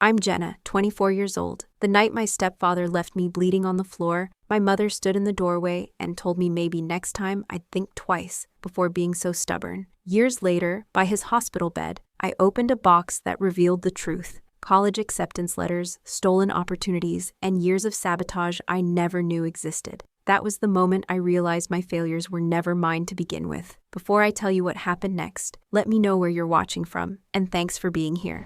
I'm Jenna, 24 years old. The night my stepfather left me bleeding on the floor, my mother stood in the doorway and told me maybe next time I'd think twice before being so stubborn. Years later, by his hospital bed, I opened a box that revealed the truth. College acceptance letters, stolen opportunities, and years of sabotage I never knew existed. That was the moment I realized my failures were never mine to begin with. Before I tell you what happened next, let me know where you're watching from, and thanks for being here.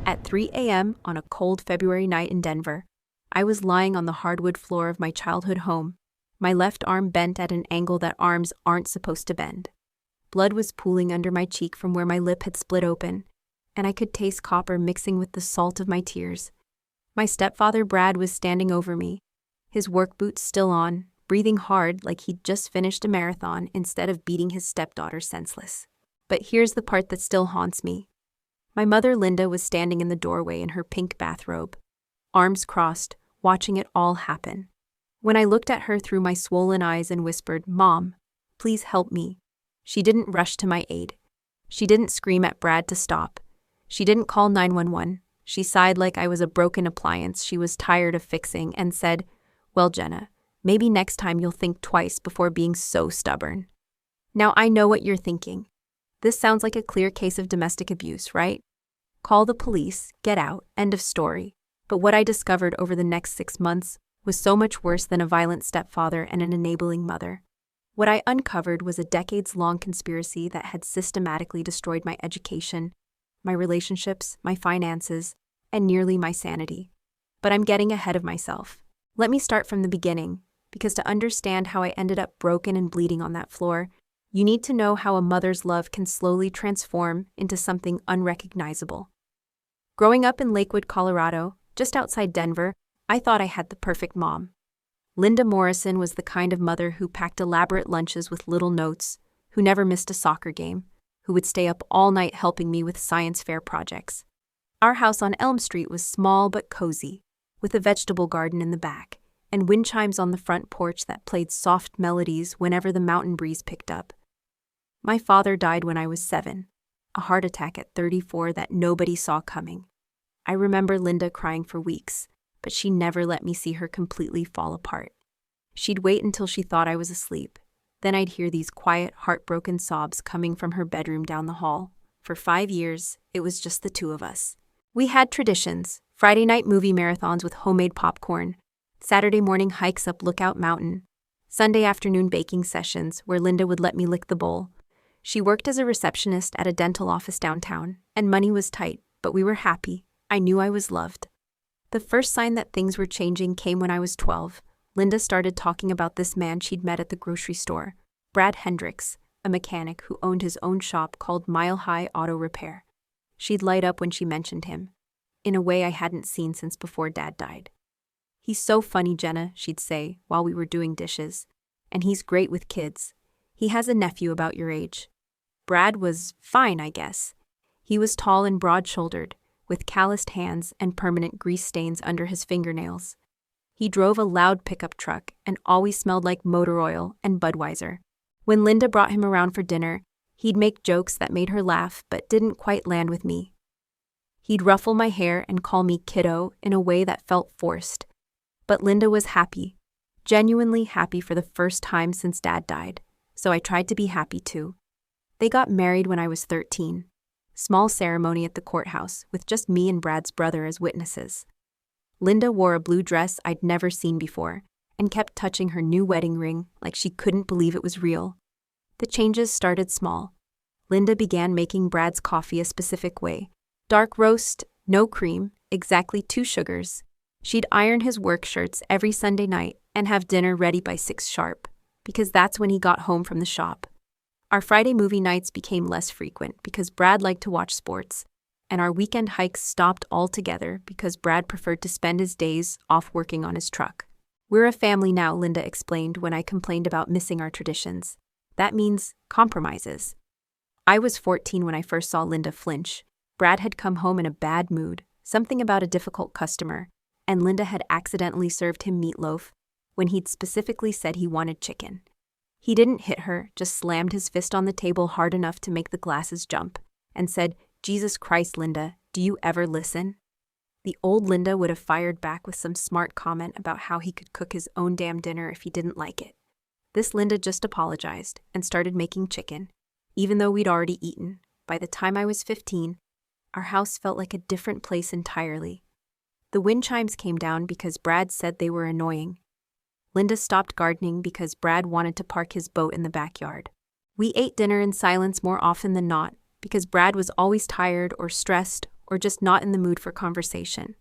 At 3 a.m. on a cold February night in Denver, I was lying on the hardwood floor of my childhood home, my left arm bent at an angle that arms aren't supposed to bend. Blood was pooling under my cheek from where my lip had split open, and I could taste copper mixing with the salt of my tears. My stepfather Brad was standing over me, his work boots still on, breathing hard like he'd just finished a marathon instead of beating his stepdaughter senseless. But here's the part that still haunts me. My mother Linda was standing in the doorway in her pink bathrobe, arms crossed, watching it all happen. When I looked at her through my swollen eyes and whispered, "Mom, please help me," she didn't rush to my aid. She didn't scream at Brad to stop. She didn't call 911. She sighed like I was a broken appliance she was tired of fixing and said, "Well, Jenna, maybe next time you'll think twice before being so stubborn." Now I know what you're thinking. This sounds like a clear case of domestic abuse, right? Call the police, get out, end of story. But what I discovered over the next 6 months was so much worse than a violent stepfather and an enabling mother. What I uncovered was a decades-long conspiracy that had systematically destroyed my education, my relationships, my finances, and nearly my sanity. But I'm getting ahead of myself. Let me start from the beginning, because to understand how I ended up broken and bleeding on that floor, you need to know how a mother's love can slowly transform into something unrecognizable. Growing up in Lakewood, Colorado, just outside Denver, I thought I had the perfect mom. Linda Morrison was the kind of mother who packed elaborate lunches with little notes, who never missed a soccer game, who would stay up all night helping me with science fair projects. Our house on Elm Street was small but cozy, with a vegetable garden in the back, and wind chimes on the front porch that played soft melodies whenever the mountain breeze picked up. My father died when I was 7, a heart attack at 34 that nobody saw coming. I remember Linda crying for weeks, but she never let me see her completely fall apart. She'd wait until she thought I was asleep. Then I'd hear these quiet, heartbroken sobs coming from her bedroom down the hall. For 5 years, it was just the two of us. We had traditions: Friday night movie marathons with homemade popcorn, Saturday morning hikes up Lookout Mountain, Sunday afternoon baking sessions where Linda would let me lick the bowl. She worked as a receptionist at a dental office downtown, and money was tight, but we were happy. I knew I was loved. The first sign that things were changing came when I was 12. Linda started talking about this man she'd met at the grocery store, Brad Hendricks, a mechanic who owned his own shop called Mile High Auto Repair. She'd light up when she mentioned him, in a way I hadn't seen since before Dad died. "He's so funny, Jenna," she'd say while we were doing dishes. "And he's great with kids. He has a nephew about your age." Brad was fine, I guess. He was tall and broad-shouldered, with calloused hands and permanent grease stains under his fingernails. He drove a loud pickup truck and always smelled like motor oil and Budweiser. When Linda brought him around for dinner, he'd make jokes that made her laugh but didn't quite land with me. He'd ruffle my hair and call me kiddo in a way that felt forced. But Linda was happy, genuinely happy for the first time since Dad died, so I tried to be happy too. They got married when I was 13. Small ceremony at the courthouse, with just me and Brad's brother as witnesses. Linda wore a blue dress I'd never seen before, and kept touching her new wedding ring like she couldn't believe it was real. The changes started small. Linda began making Brad's coffee a specific way. Dark roast, no cream, exactly 2 sugars. She'd iron his work shirts every Sunday night and have dinner ready by 6 sharp, because that's when he got home from the shop. Our Friday movie nights became less frequent because Brad liked to watch sports, and our weekend hikes stopped altogether because Brad preferred to spend his days off working on his truck. "We're a family now," Linda explained when I complained about missing our traditions. That means compromises. I was 14 when I first saw Linda flinch. Brad had come home in a bad mood, something about a difficult customer, and Linda had accidentally served him meatloaf when he'd specifically said he wanted chicken. He didn't hit her, just slammed his fist on the table hard enough to make the glasses jump, and said, "Jesus Christ, Linda, do you ever listen?" The old Linda would have fired back with some smart comment about how he could cook his own damn dinner if he didn't like it. This Linda just apologized and started making chicken, even though we'd already eaten. By the time I was 15, our house felt like a different place entirely. The wind chimes came down because Brad said they were annoying. Linda stopped gardening because Brad wanted to park his boat in the backyard. We ate dinner in silence more often than not because Brad was always tired or stressed or just not in the mood for conversation.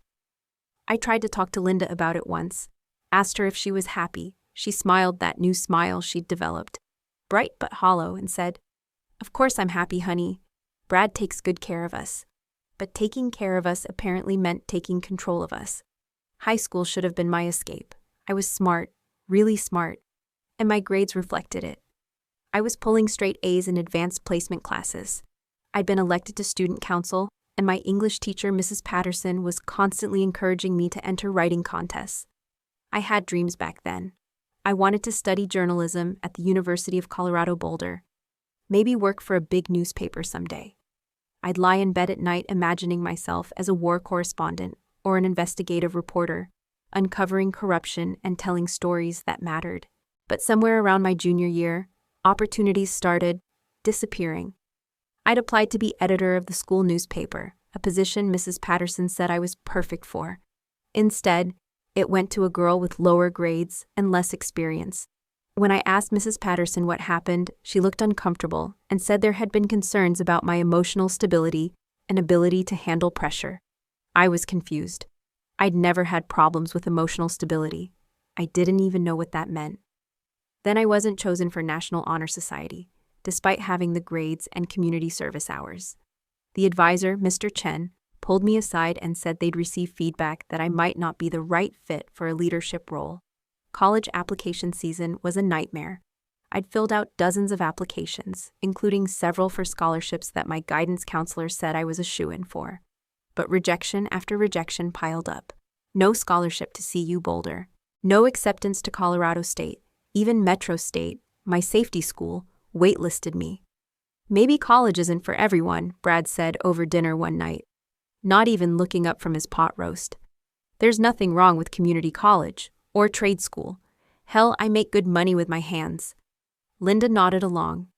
I tried to talk to Linda about it once, asked her if she was happy. She smiled that new smile she'd developed, bright but hollow, and said, "Of course I'm happy, honey. Brad takes good care of us." But taking care of us apparently meant taking control of us. High school should have been my escape. I was smart, really smart, and my grades reflected it. I was pulling straight A's in advanced placement classes. I'd been elected to student council, and my English teacher, Mrs. Patterson, was constantly encouraging me to enter writing contests. I had dreams back then. I wanted to study journalism at the University of Colorado Boulder. Maybe work for a big newspaper someday. I'd lie in bed at night imagining myself as a war correspondent or an investigative reporter, uncovering corruption and telling stories that mattered. But somewhere around my junior year, opportunities started disappearing. I'd applied to be editor of the school newspaper, a position Mrs. Patterson said I was perfect for. Instead, it went to a girl with lower grades and less experience. When I asked Mrs. Patterson what happened, she looked uncomfortable and said there had been concerns about my emotional stability and ability to handle pressure. I was confused. I'd never had problems with emotional stability. I didn't even know what that meant. Then I wasn't chosen for National Honor Society, despite having the grades and community service hours. The advisor, Mr. Chen, pulled me aside and said they'd receive feedback that I might not be the right fit for a leadership role. College application season was a nightmare. I'd filled out dozens of applications, including several for scholarships that my guidance counselor said I was a shoo-in for. But rejection after rejection piled up. No scholarship to CU Boulder. No acceptance to Colorado State. Even Metro State, my safety school, waitlisted me. "Maybe college isn't for everyone," Brad said over dinner one night, not even looking up from his pot roast. "There's nothing wrong with community college or trade school. Hell, I make good money with my hands." Linda nodded along.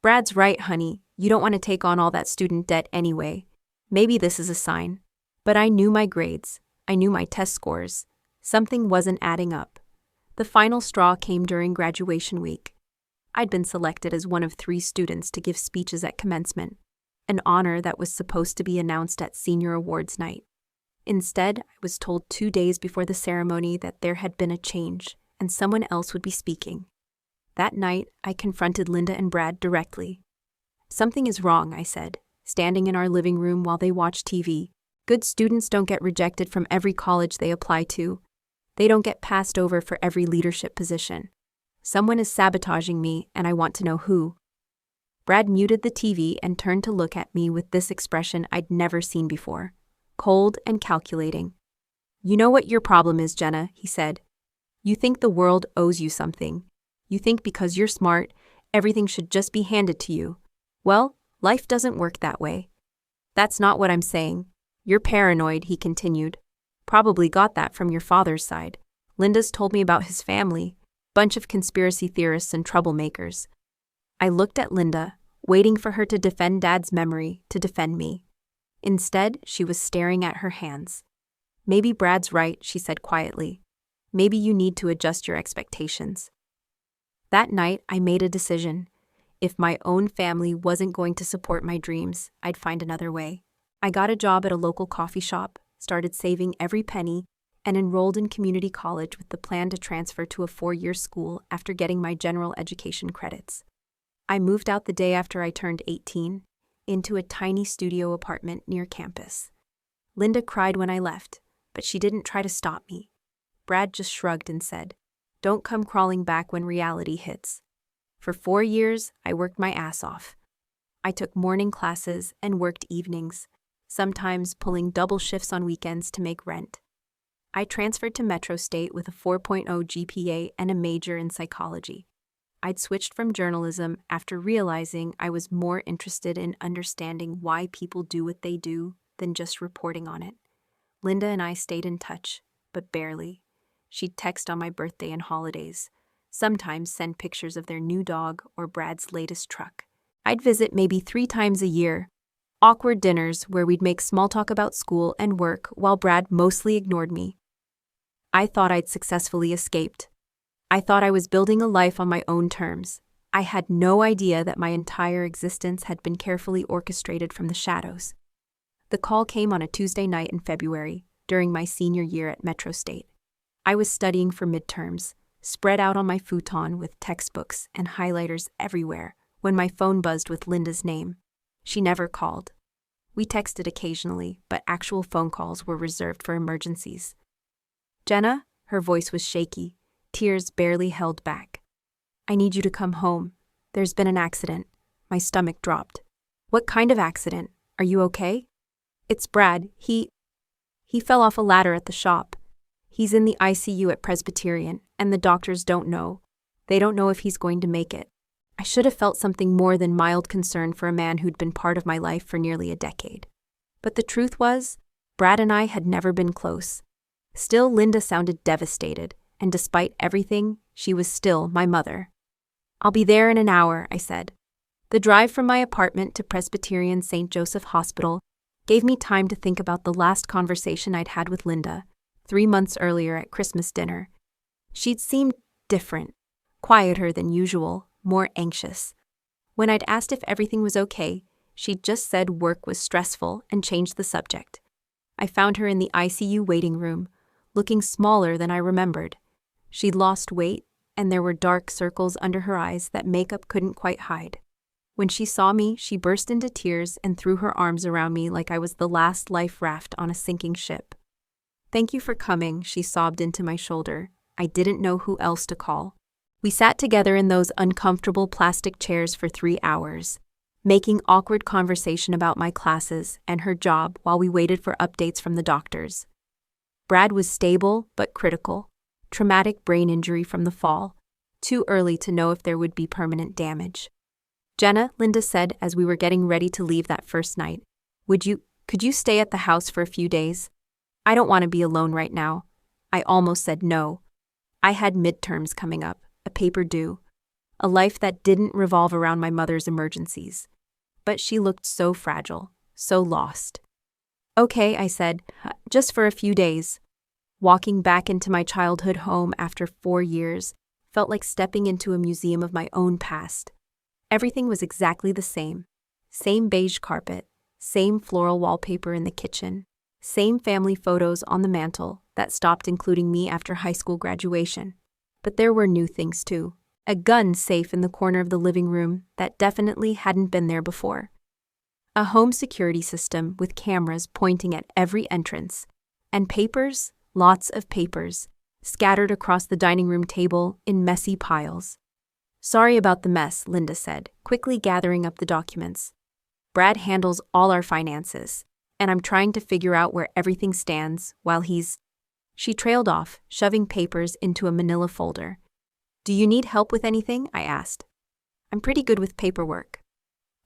"Brad's right, honey. You don't want to take on all that student debt anyway. Maybe this is a sign." But I knew my grades. I knew my test scores. Something wasn't adding up. The final straw came during graduation week. I'd been selected as one of 3 students to give speeches at commencement, an honor that was supposed to be announced at senior awards night. Instead, I was told 2 days before the ceremony that there had been a change and someone else would be speaking. That night, I confronted Linda and Brad directly. "Something is wrong," I said, standing in our living room while they watched TV. "Good students don't get rejected from every college they apply to. They don't get passed over for every leadership position. Someone is sabotaging me, and I want to know who." Brad muted the TV and turned to look at me with this expression I'd never seen before. Cold and calculating. "You know what your problem is, Jenna," he said. "You think the world owes you something. You think because you're smart, everything should just be handed to you. Well, life doesn't work that way." "That's not what I'm saying. You're paranoid," he continued. "Probably got that from your father's side. Linda's told me about his family. Bunch of conspiracy theorists and troublemakers." I looked at Linda, waiting for her to defend Dad's memory, to defend me. Instead, she was staring at her hands. "Maybe Brad's right," she said quietly. "Maybe you need to adjust your expectations." That night, I made a decision. If my own family wasn't going to support my dreams, I'd find another way. I got a job at a local coffee shop, started saving every penny, and enrolled in community college with the plan to transfer to a 4-year school after getting my general education credits. I moved out the day after I turned 18, into a tiny studio apartment near campus. Linda cried when I left, but she didn't try to stop me. Brad just shrugged and said, "Don't come crawling back when reality hits." For 4 years, I worked my ass off. I took morning classes and worked evenings, sometimes pulling double shifts on weekends to make rent. I transferred to Metro State with a 4.0 GPA and a major in psychology. I'd switched from journalism after realizing I was more interested in understanding why people do what they do than just reporting on it. Linda and I stayed in touch, but barely. She'd text on my birthday and holidays, sometimes send pictures of their new dog or Brad's latest truck. I'd visit maybe 3 times a year. Awkward dinners where we'd make small talk about school and work while Brad mostly ignored me. I thought I'd successfully escaped. I thought I was building a life on my own terms. I had no idea that my entire existence had been carefully orchestrated from the shadows. The call came on a Tuesday night in February, during my senior year at Metro State. I was studying for midterms, spread out on my futon with textbooks and highlighters everywhere, when my phone buzzed with Linda's name. She never called. We texted occasionally, but actual phone calls were reserved for emergencies. "Jenna?" Her voice was shaky, tears barely held back. "I need you to come home. There's been an accident." My stomach dropped. "What kind of accident? Are you okay?" "It's Brad. He fell off a ladder at the shop. He's in the ICU at Presbyterian, and the doctors don't know. They don't know if he's going to make it." I should have felt something more than mild concern for a man who'd been part of my life for nearly a decade. But the truth was, Brad and I had never been close. Still, Linda sounded devastated, and despite everything, she was still my mother. "I'll be there in an hour," I said. The drive from my apartment to Presbyterian St. Joseph Hospital gave me time to think about the last conversation I'd had with Linda, 3 months earlier at Christmas dinner. She'd seemed different, quieter than usual, more anxious. When I'd asked if everything was okay, she'd just said work was stressful and changed the subject. I found her in the ICU waiting room, looking smaller than I remembered. She'd lost weight, and there were dark circles under her eyes that makeup couldn't quite hide. When she saw me, she burst into tears and threw her arms around me like I was the last life raft on a sinking ship. "Thank you for coming," she sobbed into my shoulder. I didn't know who else to call. We sat together in those uncomfortable plastic chairs for 3 hours, making awkward conversation about my classes and her job while we waited for updates from the doctors. Brad was stable but critical, traumatic brain injury from the fall, too early to know if there would be permanent damage. "Jenna," Linda said as we were getting ready to leave that first night, could you stay at the house for a few days? I don't want to be alone right now." I almost said no. I had midterms coming up, a paper due, a life that didn't revolve around my mother's emergencies. But she looked so fragile, so lost. "Okay," I said, "just for a few days." Walking back into my childhood home after 4 years felt like stepping into a museum of my own past. Everything was exactly the same. Same beige carpet, same floral wallpaper in the kitchen, same family photos on the mantle that stopped including me after high school graduation. But there were new things too. A gun safe in the corner of the living room that definitely hadn't been there before. A home security system with cameras pointing at every entrance. And papers, lots of papers, scattered across the dining room table in messy piles. "Sorry about the mess," Linda said, quickly gathering up the documents. "Brad handles all our finances, and I'm trying to figure out where everything stands while he's..." She trailed off, shoving papers into a manila folder. "Do you need help with anything?" I asked. "I'm pretty good with paperwork."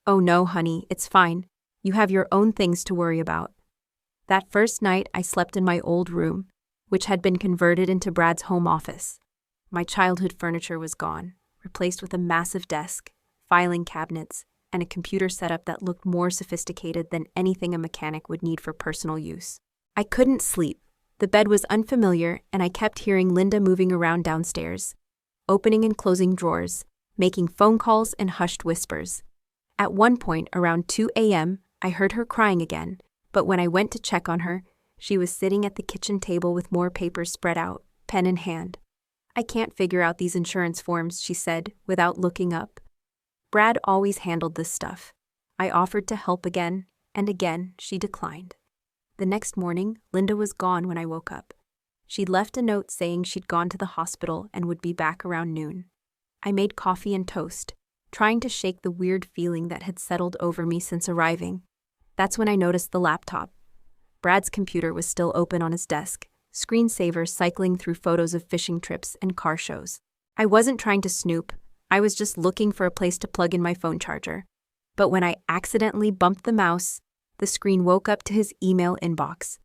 "Oh no, honey, it's fine. You have your own things to worry about." That first night, I slept in my old room, which had been converted into Brad's home office. My childhood furniture was gone, replaced with a massive desk, filing cabinets, and a computer setup that looked more sophisticated than anything a mechanic would need for personal use. I couldn't sleep. The bed was unfamiliar, and I kept hearing Linda moving around downstairs, opening and closing drawers, making phone calls and hushed whispers. At one point, around 2 a.m., I heard her crying again, but when I went to check on her, she was sitting at the kitchen table with more papers spread out, pen in hand. "I can't figure out these insurance forms," she said, without looking up. Brad always handled this stuff. I offered to help again, and again she declined. The next morning, Linda was gone when I woke up. She'd left a note saying she'd gone to the hospital and would be back around noon. I made coffee and toast, trying to shake the weird feeling that had settled over me since arriving. That's when I noticed the laptop. Brad's computer was still open on his desk, screensaver cycling through photos of fishing trips and car shows. I wasn't trying to snoop. I was just looking for a place to plug in my phone charger. But when I accidentally bumped the mouse, the screen woke up to his email inbox.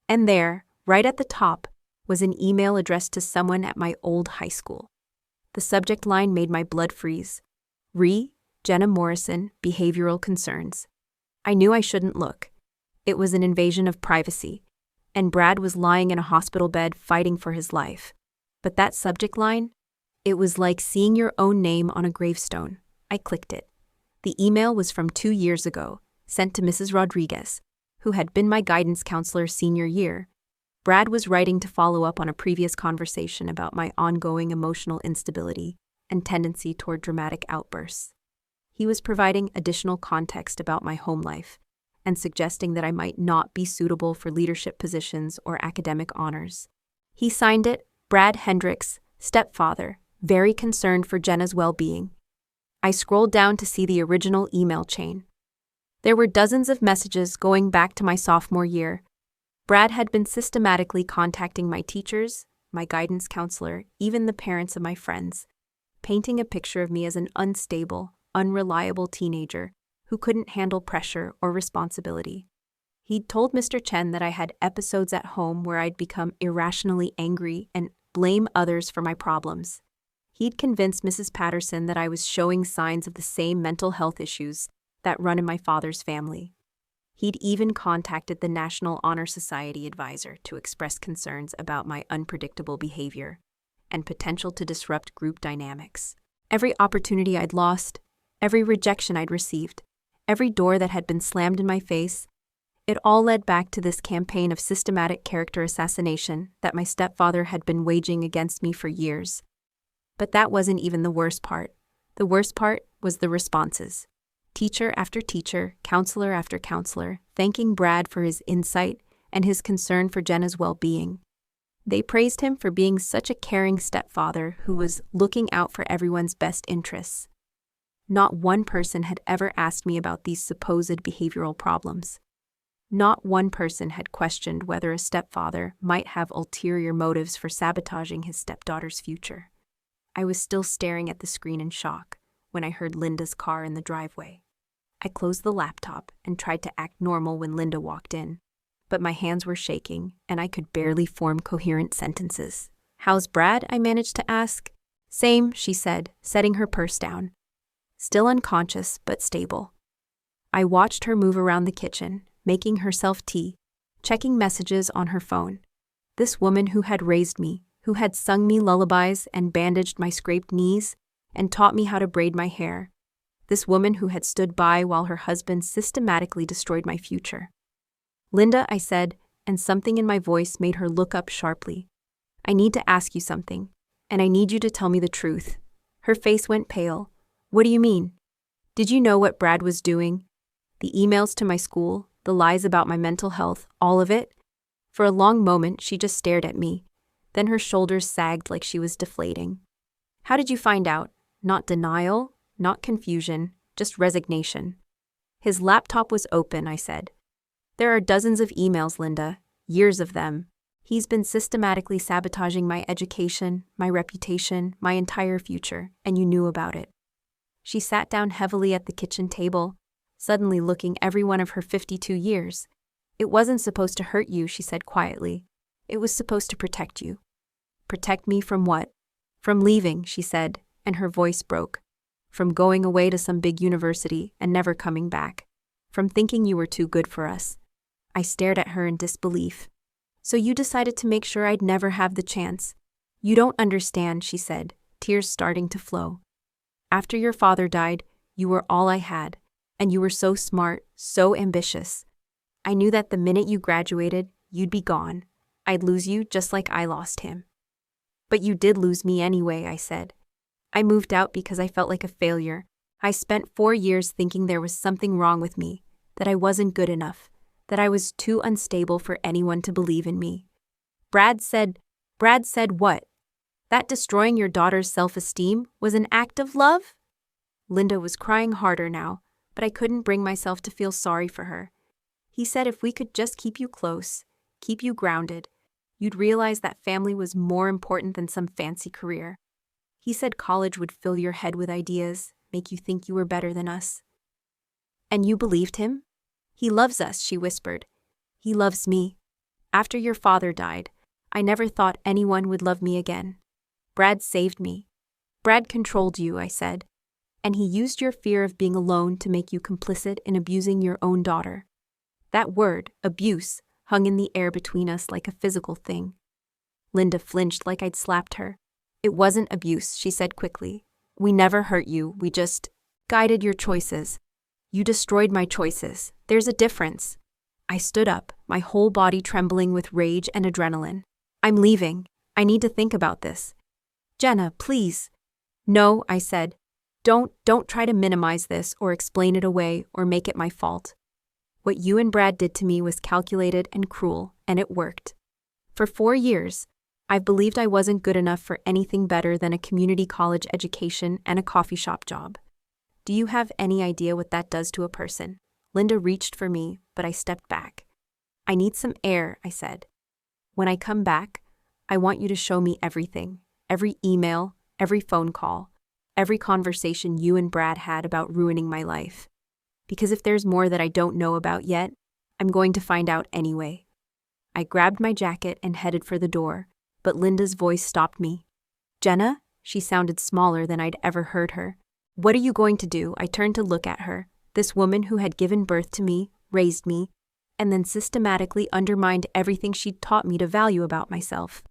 And there, right at the top, was an email addressed to someone at my old high school. The subject line made my blood freeze. Jenna Morrison, behavioral concerns. I knew I shouldn't look. It was an invasion of privacy, and Brad was lying in a hospital bed fighting for his life. But that subject line? It was like seeing your own name on a gravestone. I clicked it. The email was from 2 years ago, sent to Mrs. Rodriguez, who had been my guidance counselor senior year. Brad was writing to follow up on a previous conversation about my ongoing emotional instability and tendency toward dramatic outbursts. He was providing additional context about my home life and suggesting that I might not be suitable for leadership positions or academic honors. He signed it, Brad Hendricks, stepfather, very concerned for Jenna's well-being. I scrolled down to see the original email chain. There were dozens of messages going back to my sophomore year. Brad had been systematically contacting my teachers, my guidance counselor, even the parents of my friends, painting a picture of me as an unstable, unreliable teenager who couldn't handle pressure or responsibility. He'd told Mr. Chen that I had episodes at home where I'd become irrationally angry and blame others for my problems. He'd convinced Mrs. Patterson that I was showing signs of the same mental health issues that run in my father's family. He'd even contacted the National Honor Society advisor to express concerns about my unpredictable behavior and potential to disrupt group dynamics. Every opportunity I'd lost, every rejection I'd received, every door that had been slammed in my face, it all led back to this campaign of systematic character assassination that my stepfather had been waging against me for years. But that wasn't even the worst part. The worst part was the responses. Teacher after teacher, counselor after counselor, thanking Brad for his insight and his concern for Jenna's well-being. They praised him for being such a caring stepfather who was looking out for everyone's best interests. Not one person had ever asked me about these supposed behavioral problems. Not one person had questioned whether a stepfather might have ulterior motives for sabotaging his stepdaughter's future. I was still staring at the screen in shock when I heard Linda's car in the driveway. I closed the laptop and tried to act normal when Linda walked in, but my hands were shaking and I could barely form coherent sentences. "How's Brad?" I managed to ask. "Same," she said, setting her purse down. Still unconscious, but stable. I watched her move around the kitchen, making herself tea, checking messages on her phone. This woman who had raised me, who had sung me lullabies and bandaged my scraped knees and taught me how to braid my hair. This woman who had stood by while her husband systematically destroyed my future. "Linda," I said, and something in my voice made her look up sharply. "I need to ask you something, and I need you to tell me the truth." Her face went pale. "What do you mean? Did you know what Brad was doing? The emails to my school, the lies about my mental health, all of it?" For a long moment, she just stared at me. Then her shoulders sagged like she was deflating. "How did you find out?" Not denial, not confusion, just resignation. "His laptop was open," I said. "There are dozens of emails, Linda, years of them. He's been systematically sabotaging my education, my reputation, my entire future, and you knew about it." She sat down heavily at the kitchen table, suddenly looking every one of her 52 years. "It wasn't supposed to hurt you," she said quietly. "It was supposed to protect you." "Protect me from what?" "From leaving," she said, and her voice broke. "From going away to some big university and never coming back. From thinking you were too good for us." I stared at her in disbelief. "So you decided to make sure I'd never have the chance." "You don't understand," she said, tears starting to flow. "After your father died, you were all I had, and you were so smart, so ambitious. I knew that the minute you graduated, you'd be gone. I'd lose you just like I lost him." "But you did lose me anyway," I said. "I moved out because I felt like a failure. I spent 4 years thinking there was something wrong with me, that I wasn't good enough, that I was too unstable for anyone to believe in me." Brad said what? That destroying your daughter's self-esteem was an act of love?" Linda was crying harder now, but I couldn't bring myself to feel sorry for her. "He said if we could just keep you close, keep you grounded, you'd realize that family was more important than some fancy career. He said college would fill your head with ideas, make you think you were better than us." "And you believed him?" "He loves us," she whispered. "He loves me." After your father died, I never thought anyone would love me again. Brad saved me. Brad controlled you, I said. And he used your fear of being alone to make you complicit in abusing your own daughter. That word, abuse, hung in the air between us like a physical thing. Linda flinched like I'd slapped her. It wasn't abuse, she said quickly. We never hurt you, we just guided your choices. You destroyed my choices. There's a difference. I stood up, my whole body trembling with rage and adrenaline. I'm leaving. I need to think about this. Jenna, please. No, I said. Don't try to minimize this or explain it away or make it my fault. What you and Brad did to me was calculated and cruel, and it worked. For 4 years, I've believed I wasn't good enough for anything better than a community college education and a coffee shop job. Do you have any idea what that does to a person? Linda reached for me, but I stepped back. I need some air, I said. When I come back, I want you to show me everything. Every email, every phone call, every conversation you and Brad had about ruining my life. Because if there's more that I don't know about yet, I'm going to find out anyway. I grabbed my jacket and headed for the door, but Linda's voice stopped me. Jenna? She sounded smaller than I'd ever heard her. What are you going to do? I turned to look at her, this woman who had given birth to me, raised me, and then systematically undermined everything she'd taught me to value about myself.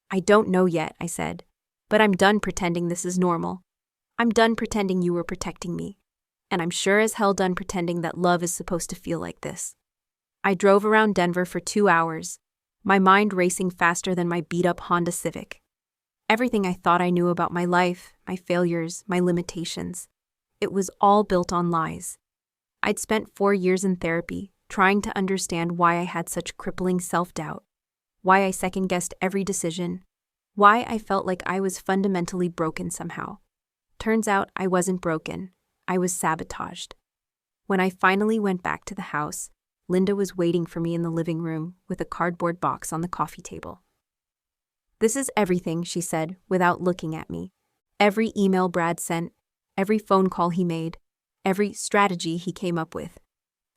I don't know yet, I said, but I'm done pretending this is normal. I'm done pretending you were protecting me, and I'm sure as hell done pretending that love is supposed to feel like this. I drove around Denver for 2 hours, my mind racing faster than my beat-up Honda Civic. Everything I thought I knew about my life, my failures, my limitations, it was all built on lies. I'd spent 4 years in therapy, trying to understand why I had such crippling self-doubt, why I second-guessed every decision, why I felt like I was fundamentally broken somehow. Turns out I wasn't broken, I was sabotaged. When I finally went back to the house, Linda was waiting for me in the living room with a cardboard box on the coffee table. This is everything, she said, without looking at me. Every email Brad sent, every phone call he made, every strategy he came up with.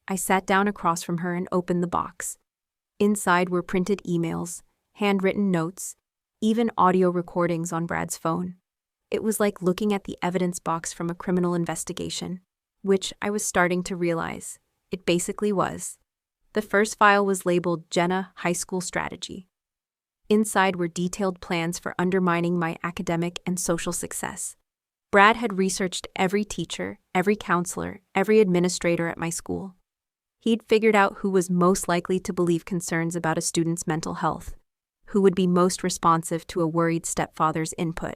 I sat down across from her and opened the box. Inside were printed emails, handwritten notes, even audio recordings on Brad's phone. It was like looking at the evidence box from a criminal investigation, which I was starting to realize it basically was. The first file was labeled Jenna High School Strategy. Inside were detailed plans for undermining my academic and social success. Brad had researched every teacher, every counselor, every administrator at my school. He'd figured out who was most likely to believe concerns about a student's mental health, who would be most responsive to a worried stepfather's input.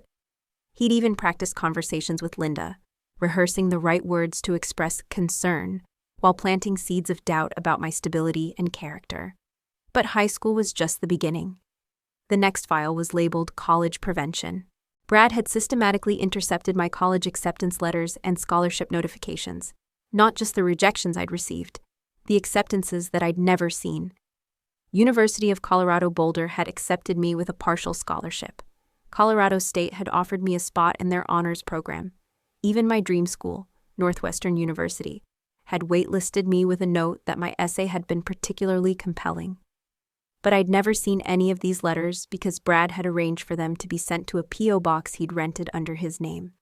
He'd even practiced conversations with Linda, rehearsing the right words to express concern, while planting seeds of doubt about my stability and character. But high school was just the beginning. The next file was labeled College Prevention. Brad had systematically intercepted my college acceptance letters and scholarship notifications, not just the rejections I'd received, the acceptances that I'd never seen. University of Colorado Boulder had accepted me with a partial scholarship. Colorado State had offered me a spot in their honors program. Even my dream school, Northwestern University, had waitlisted me with a note that my essay had been particularly compelling. But I'd never seen any of these letters because Brad had arranged for them to be sent to a P.O. box he'd rented under his name.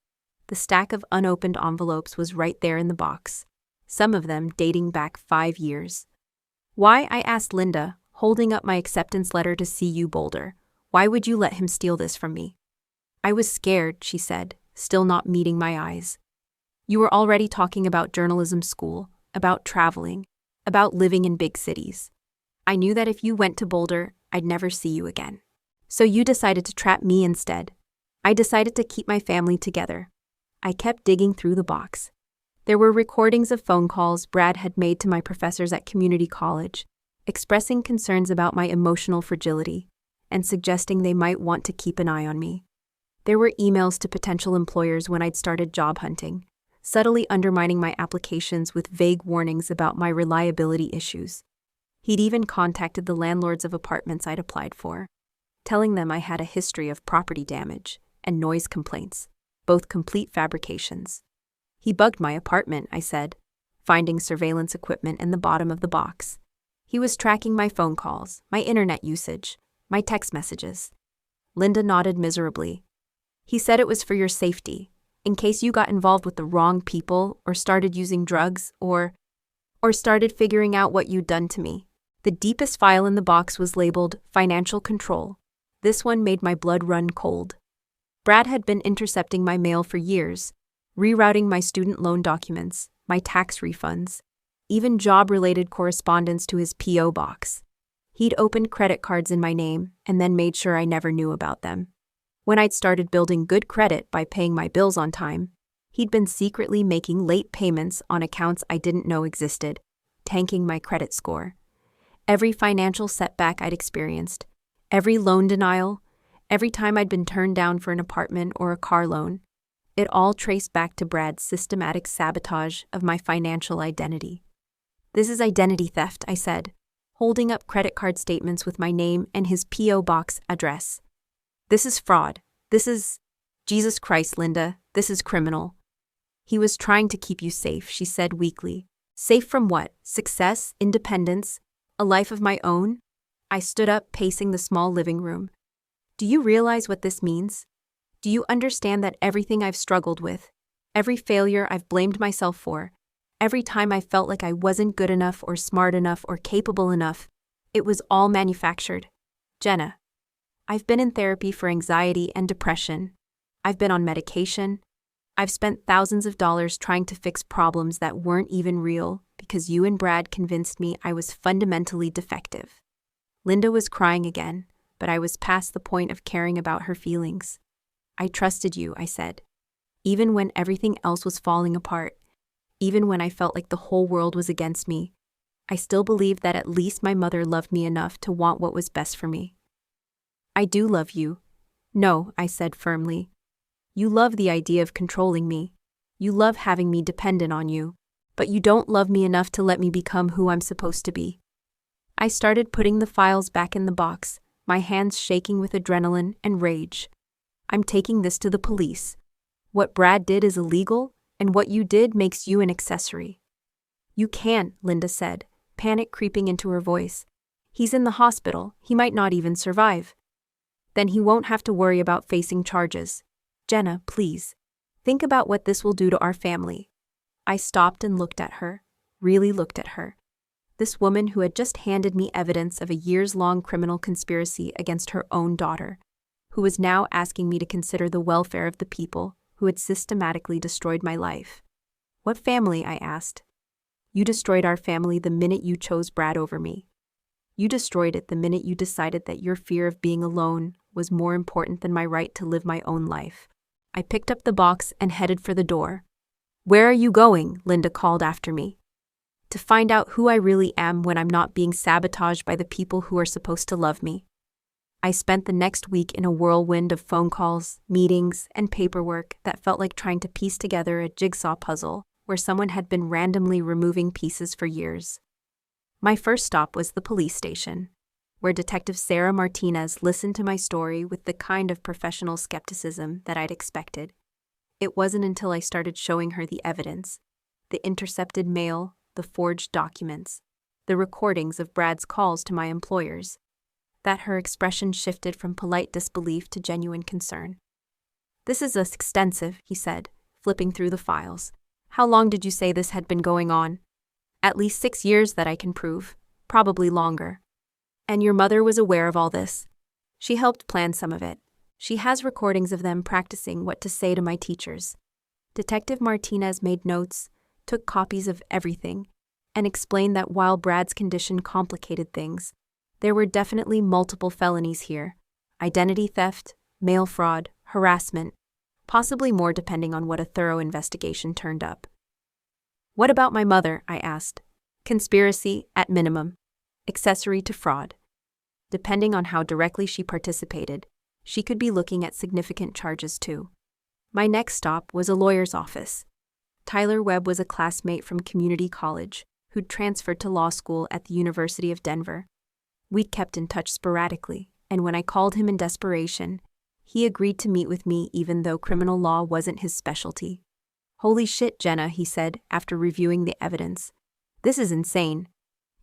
The stack of unopened envelopes was right there in the box, some of them dating back 5 years. Why, I asked Linda, holding up my acceptance letter to CU Boulder. Why would you let him steal this from me? I was scared, she said, still not meeting my eyes. You were already talking about journalism school, about traveling, about living in big cities. I knew that if you went to Boulder, I'd never see you again. So you decided to trap me instead. I decided to keep my family together. I kept digging through the box. There were recordings of phone calls Brad had made to my professors at community college, expressing concerns about my emotional fragility and suggesting they might want to keep an eye on me. There were emails to potential employers when I'd started job hunting, subtly undermining my applications with vague warnings about my reliability issues. He'd even contacted the landlords of apartments I'd applied for, telling them I had a history of property damage and noise complaints, both complete fabrications. He bugged my apartment, I said, finding surveillance equipment in the bottom of the box. He was tracking my phone calls, my internet usage, my text messages. Linda nodded miserably. He said it was for your safety, in case you got involved with the wrong people or started using drugs or started figuring out what you'd done to me. The deepest file in the box was labeled Financial Control. This one made my blood run cold. Brad had been intercepting my mail for years, rerouting my student loan documents, my tax refunds, even job-related correspondence to his P.O. box. He'd opened credit cards in my name and then made sure I never knew about them. When I'd started building good credit by paying my bills on time, he'd been secretly making late payments on accounts I didn't know existed, tanking my credit score. Every financial setback I'd experienced, every loan denial, every time I'd been turned down for an apartment or a car loan, it all traced back to Brad's systematic sabotage of my financial identity. This is identity theft, I said, holding up credit card statements with my name and his P.O. box address. This is fraud. This is... Jesus Christ, Linda, this is criminal. He was trying to keep you safe, she said weakly. Safe from what? Success? Independence? A life of my own? I stood up, pacing the small living room. Do you realize what this means? Do you understand that everything I've struggled with, every failure I've blamed myself for, every time I felt like I wasn't good enough or smart enough or capable enough, it was all manufactured? Jenna, I've been in therapy for anxiety and depression. I've been on medication. I've spent thousands of dollars trying to fix problems that weren't even real because you and Brad convinced me I was fundamentally defective. Linda was crying again, but I was past the point of caring about her feelings. I trusted you, I said. Even when everything else was falling apart, even when I felt like the whole world was against me, I still believed that at least my mother loved me enough to want what was best for me. I do love you. No, I said firmly. You love the idea of controlling me. You love having me dependent on you, but you don't love me enough to let me become who I'm supposed to be. I started putting the files back in the box, my hands shaking with adrenaline and rage. I'm taking this to the police. What Brad did is illegal, and what you did makes you an accessory. You can't, Linda said, panic creeping into her voice. He's in the hospital. He might not even survive. Then he won't have to worry about facing charges. Jenna, please. Think about what this will do to our family. I stopped and looked at her, really looked at her. This woman who had just handed me evidence of a years-long criminal conspiracy against her own daughter, who was now asking me to consider the welfare of the people who had systematically destroyed my life. What family? I asked. You destroyed our family the minute you chose Brad over me. You destroyed it the minute you decided that your fear of being alone was more important than my right to live my own life. I picked up the box and headed for the door. Where are you going? Linda called after me. To find out who I really am when I'm not being sabotaged by the people who are supposed to love me. I spent the next week in a whirlwind of phone calls, meetings, and paperwork that felt like trying to piece together a jigsaw puzzle where someone had been randomly removing pieces for years. My first stop was the police station, where Detective Sarah Martinez listened to my story with the kind of professional skepticism that I'd expected. It wasn't until I started showing her the evidence, the intercepted mail, the forged documents, the recordings of Brad's calls to my employers, that her expression shifted from polite disbelief to genuine concern. This is extensive, he said, flipping through the files. How long did you say this had been going on? At least 6 years that I can prove, probably longer. And your mother was aware of all this. She helped plan some of it. She has recordings of them practicing what to say to my teachers. Detective Martinez made notes, took copies of everything, and explained that while Brad's condition complicated things, there were definitely multiple felonies here: identity theft, mail fraud, harassment, possibly more depending on what a thorough investigation turned up. What about my mother? I asked. Conspiracy, at minimum. Accessory to fraud. Depending on how directly she participated, she could be looking at significant charges too. My next stop was a lawyer's office. Tyler Webb was a classmate from community college who'd transferred to law school at the University of Denver. We'd kept in touch sporadically, and when I called him in desperation, he agreed to meet with me even though criminal law wasn't his specialty. Holy shit, Jenna, he said after reviewing the evidence. This is insane.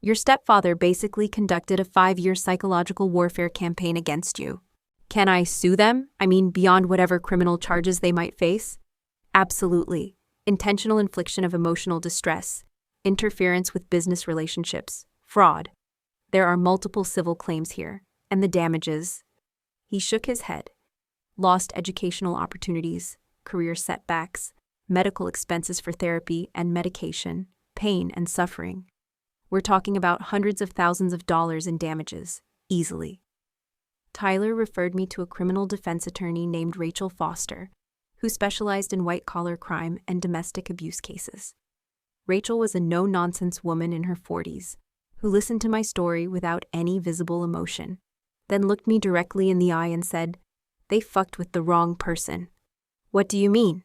Your stepfather basically conducted a 5-year psychological warfare campaign against you. Can I sue them? I mean, beyond whatever criminal charges they might face? Absolutely. Intentional infliction of emotional distress, interference with business relationships, fraud. There are multiple civil claims here, and the damages. He shook his head. Lost educational opportunities, career setbacks, medical expenses for therapy and medication, pain and suffering. We're talking about hundreds of thousands of dollars in damages, easily. Tyler referred me to a criminal defense attorney named Rachel Foster, who specialized in white-collar crime and domestic abuse cases. Rachel was a no-nonsense woman in her 40s, who listened to my story without any visible emotion, then looked me directly in the eye and said, "They fucked with the wrong person." "What do you mean?"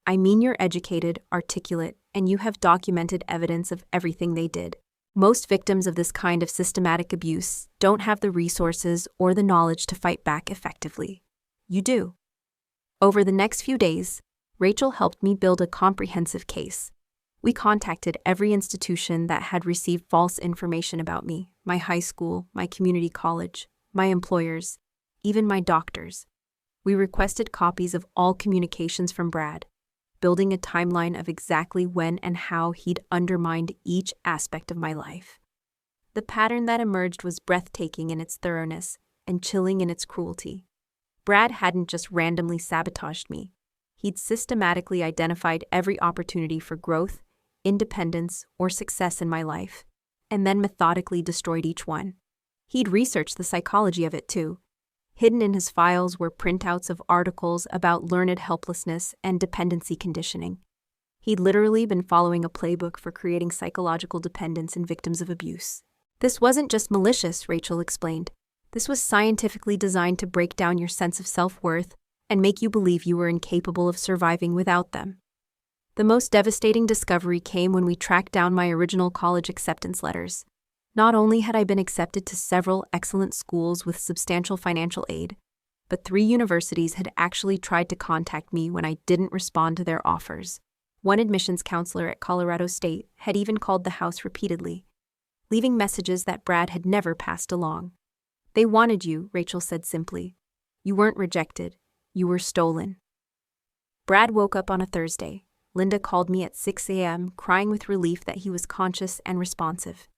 "I mean you're educated, articulate, and you have documented evidence of everything they did. Most victims of this kind of systematic abuse don't have the resources or the knowledge to fight back effectively. You do." Over the next few days, Rachel helped me build a comprehensive case. We contacted every institution that had received false information about me, my high school, my community college, my employers, even my doctors. We requested copies of all communications from Brad, building a timeline of exactly when and how he'd undermined each aspect of my life. The pattern that emerged was breathtaking in its thoroughness and chilling in its cruelty. Brad hadn't just randomly sabotaged me. He'd systematically identified every opportunity for growth, independence, or success in my life, and then methodically destroyed each one. He'd researched the psychology of it too. Hidden in his files were printouts of articles about learned helplessness and dependency conditioning. He'd literally been following a playbook for creating psychological dependence in victims of abuse. This wasn't just malicious, Rachel explained. This was scientifically designed to break down your sense of self-worth and make you believe you were incapable of surviving without them. The most devastating discovery came when we tracked down my original college acceptance letters. Not only had I been accepted to several excellent schools with substantial financial aid, but 3 universities had actually tried to contact me when I didn't respond to their offers. One admissions counselor at Colorado State had even called the house repeatedly, leaving messages that Brad had never passed along. "They wanted you," Rachel said simply. "You weren't rejected. You were stolen." Brad woke up on a Thursday. Linda called me at 6 a.m., crying with relief that he was conscious and responsive.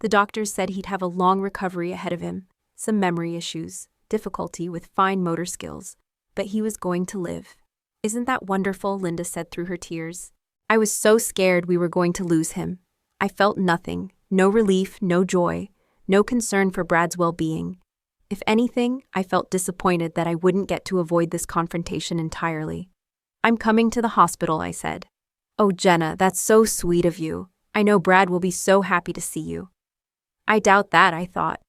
The doctors said he'd have a long recovery ahead of him, some memory issues, difficulty with fine motor skills, but he was going to live. "Isn't that wonderful?" Linda said through her tears. "I was so scared we were going to lose him. I felt nothing, no relief, no joy, no concern for Brad's well-being. If anything, I felt disappointed that I wouldn't get to avoid this confrontation entirely. "I'm coming to the hospital," I said. "Oh, Jenna, that's so sweet of you. I know Brad will be so happy to see you." I doubt that, I thought.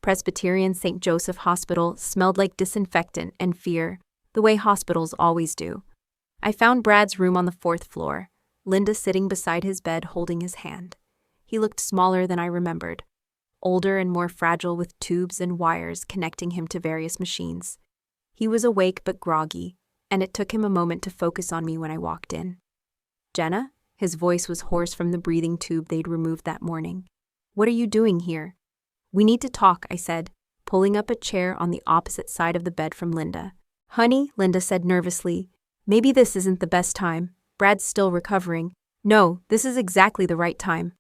Presbyterian St. Joseph Hospital smelled like disinfectant and fear, the way hospitals always do. I found Brad's room on the 4th floor, Linda sitting beside his bed holding his hand. He looked smaller than I remembered, older and more fragile with tubes and wires connecting him to various machines. He was awake but groggy, and it took him a moment to focus on me when I walked in. "Jenna?" His voice was hoarse from the breathing tube they'd removed that morning. "What are you doing here?" "We need to talk," I said, pulling up a chair on the opposite side of the bed from Linda. "Honey," Linda said nervously, "maybe this isn't the best time. Brad's still recovering." "No, this is exactly the right time."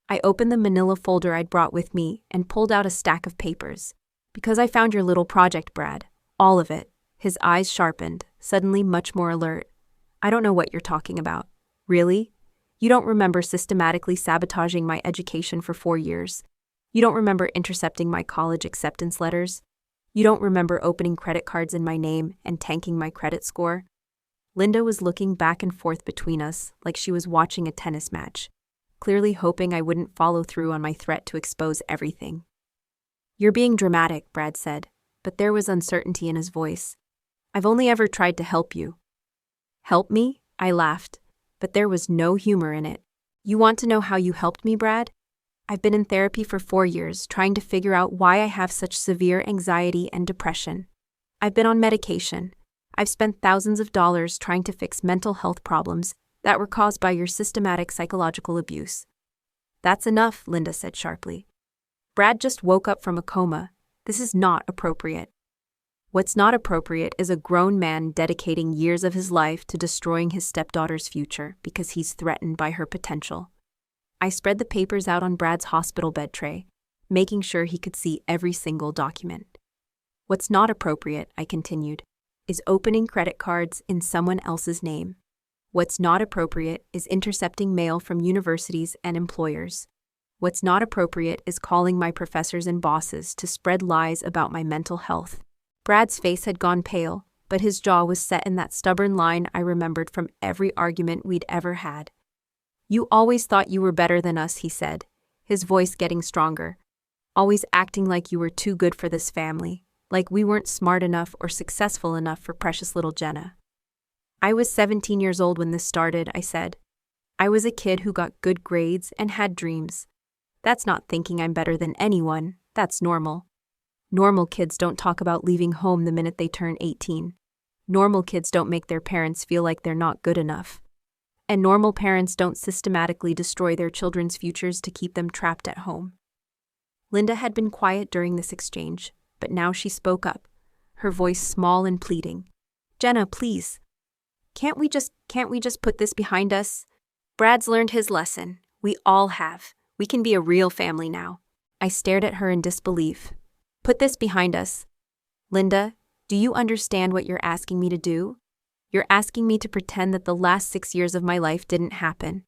I opened the manila folder I'd brought with me and pulled out a stack of papers. "Because I found your little project, Brad. All of it." His eyes sharpened, suddenly much more alert. "I don't know what you're talking about." "Really? You don't remember systematically sabotaging my education for 4 years? You don't remember intercepting my college acceptance letters? You don't remember opening credit cards in my name and tanking my credit score?" Linda was looking back and forth between us like she was watching a tennis match, clearly hoping I wouldn't follow through on my threat to expose everything. "You're being dramatic," Brad said, but there was uncertainty in his voice. "I've only ever tried to help you." "Help me?" I laughed, but there was no humor in it. "You want to know how you helped me, Brad? I've been in therapy for 4 years, trying to figure out why I have such severe anxiety and depression. I've been on medication. I've spent thousands of dollars trying to fix mental health problems that were caused by your systematic psychological abuse. That's enough, Linda said sharply. Brad just woke up from a coma. This is not appropriate. What's not appropriate is a grown man dedicating years of his life to destroying his stepdaughter's future because he's threatened by her potential. I spread the papers out on Brad's hospital bed tray, making sure he could see every single document. What's not appropriate, I continued, is opening credit cards in someone else's name. What's not appropriate is intercepting mail from universities and employers. What's not appropriate is calling my professors and bosses to spread lies about my mental health. Brad's face had gone pale, but his jaw was set in that stubborn line I remembered from every argument we'd ever had. You always thought you were better than us, he said, his voice getting stronger. Always acting like you were too good for this family, like we weren't smart enough or successful enough for precious little Jenna. I was 17 years old when this started, I said. I was a kid who got good grades and had dreams. That's not thinking I'm better than anyone, that's normal. Normal kids don't talk about leaving home the minute they turn 18. Normal kids don't make their parents feel like they're not good enough. And normal parents don't systematically destroy their children's futures to keep them trapped at home. Linda had been quiet during this exchange, but now she spoke up, her voice small and pleading. Jenna, please. Can't we just put this behind us? Brad's learned his lesson. We all have. We can be a real family now. I stared at her in disbelief. Put this behind us. Linda, do you understand what you're asking me to do? You're asking me to pretend that the last 6 years of my life didn't happen.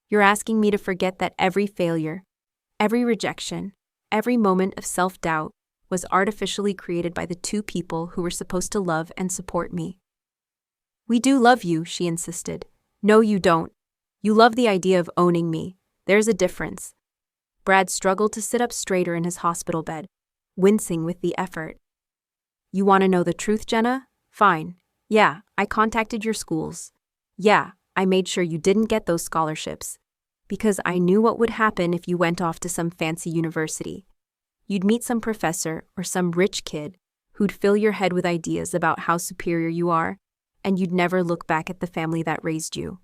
You're asking me to forget that every failure, every rejection, every moment of self-doubt was artificially created by the two people who were supposed to love and support me. We do love you, she insisted. No, you don't. You love the idea of owning me. There's a difference. Brad struggled to sit up straighter in his hospital bed, wincing with the effort. You want to know the truth, Jenna? Fine. Yeah, I contacted your schools. Yeah, I made sure you didn't get those scholarships. Because I knew what would happen if you went off to some fancy university. You'd meet some professor or some rich kid who'd fill your head with ideas about how superior you are, and you'd never look back at the family that raised you.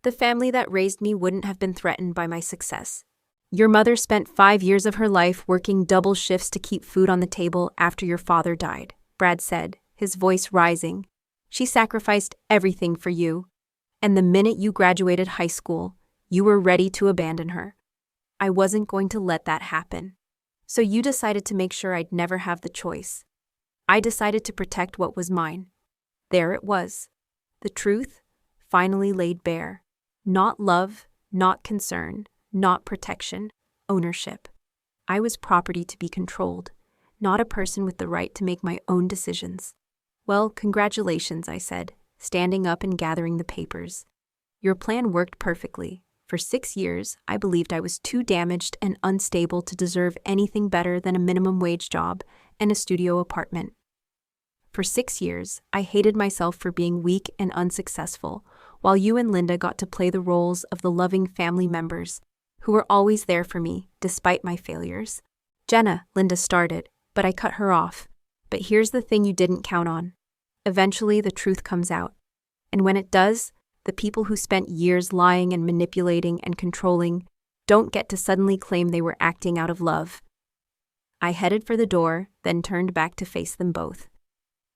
The family that raised me wouldn't have been threatened by my success. Your mother spent 5 years of her life working double shifts to keep food on the table after your father died, Brad said, his voice rising. She sacrificed everything for you. And the minute you graduated high school, you were ready to abandon her. I wasn't going to let that happen. So you decided to make sure I'd never have the choice. I decided to protect what was mine. There it was. The truth, finally laid bare. Not love, not concern, not protection, ownership. I was property to be controlled, not a person with the right to make my own decisions. Well, congratulations, I said, standing up and gathering the papers. Your plan worked perfectly. For 6 years, I believed I was too damaged and unstable to deserve anything better than a minimum wage job and a studio apartment. For 6 years, I hated myself for being weak and unsuccessful, while you and Linda got to play the roles of the loving family members who were always there for me, despite my failures. Jenna, Linda started, but I cut her off. But here's the thing you didn't count on. Eventually, the truth comes out. And when it does, the people who spent years lying and manipulating and controlling don't get to suddenly claim they were acting out of love. I headed for the door, then turned back to face them both.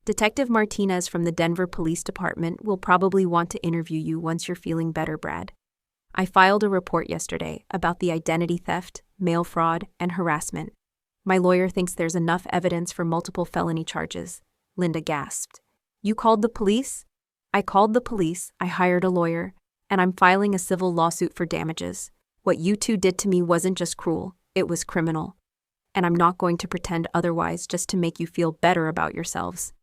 Detective Martinez from the Denver Police Department will probably want to interview you once you're feeling better, Brad. I filed a report yesterday about the identity theft, mail fraud, and harassment. My lawyer thinks there's enough evidence for multiple felony charges. Linda gasped. You called the police? I called the police, I hired a lawyer, and I'm filing a civil lawsuit for damages. What you two did to me wasn't just cruel, it was criminal. And I'm not going to pretend otherwise just to make you feel better about yourselves.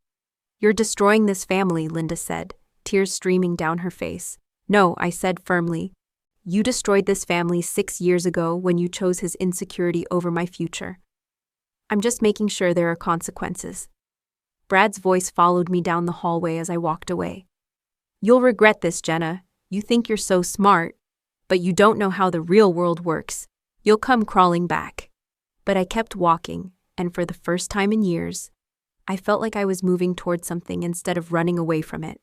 You're destroying this family, Linda said, tears streaming down her face. No, I said firmly. You destroyed this family 6 years ago when you chose his insecurity over my future. I'm just making sure there are consequences. Brad's voice followed me down the hallway as I walked away. You'll regret this, Jenna. You think you're so smart, but you don't know how the real world works. You'll come crawling back. But I kept walking, and for the first time in years, I felt like I was moving toward something instead of running away from it.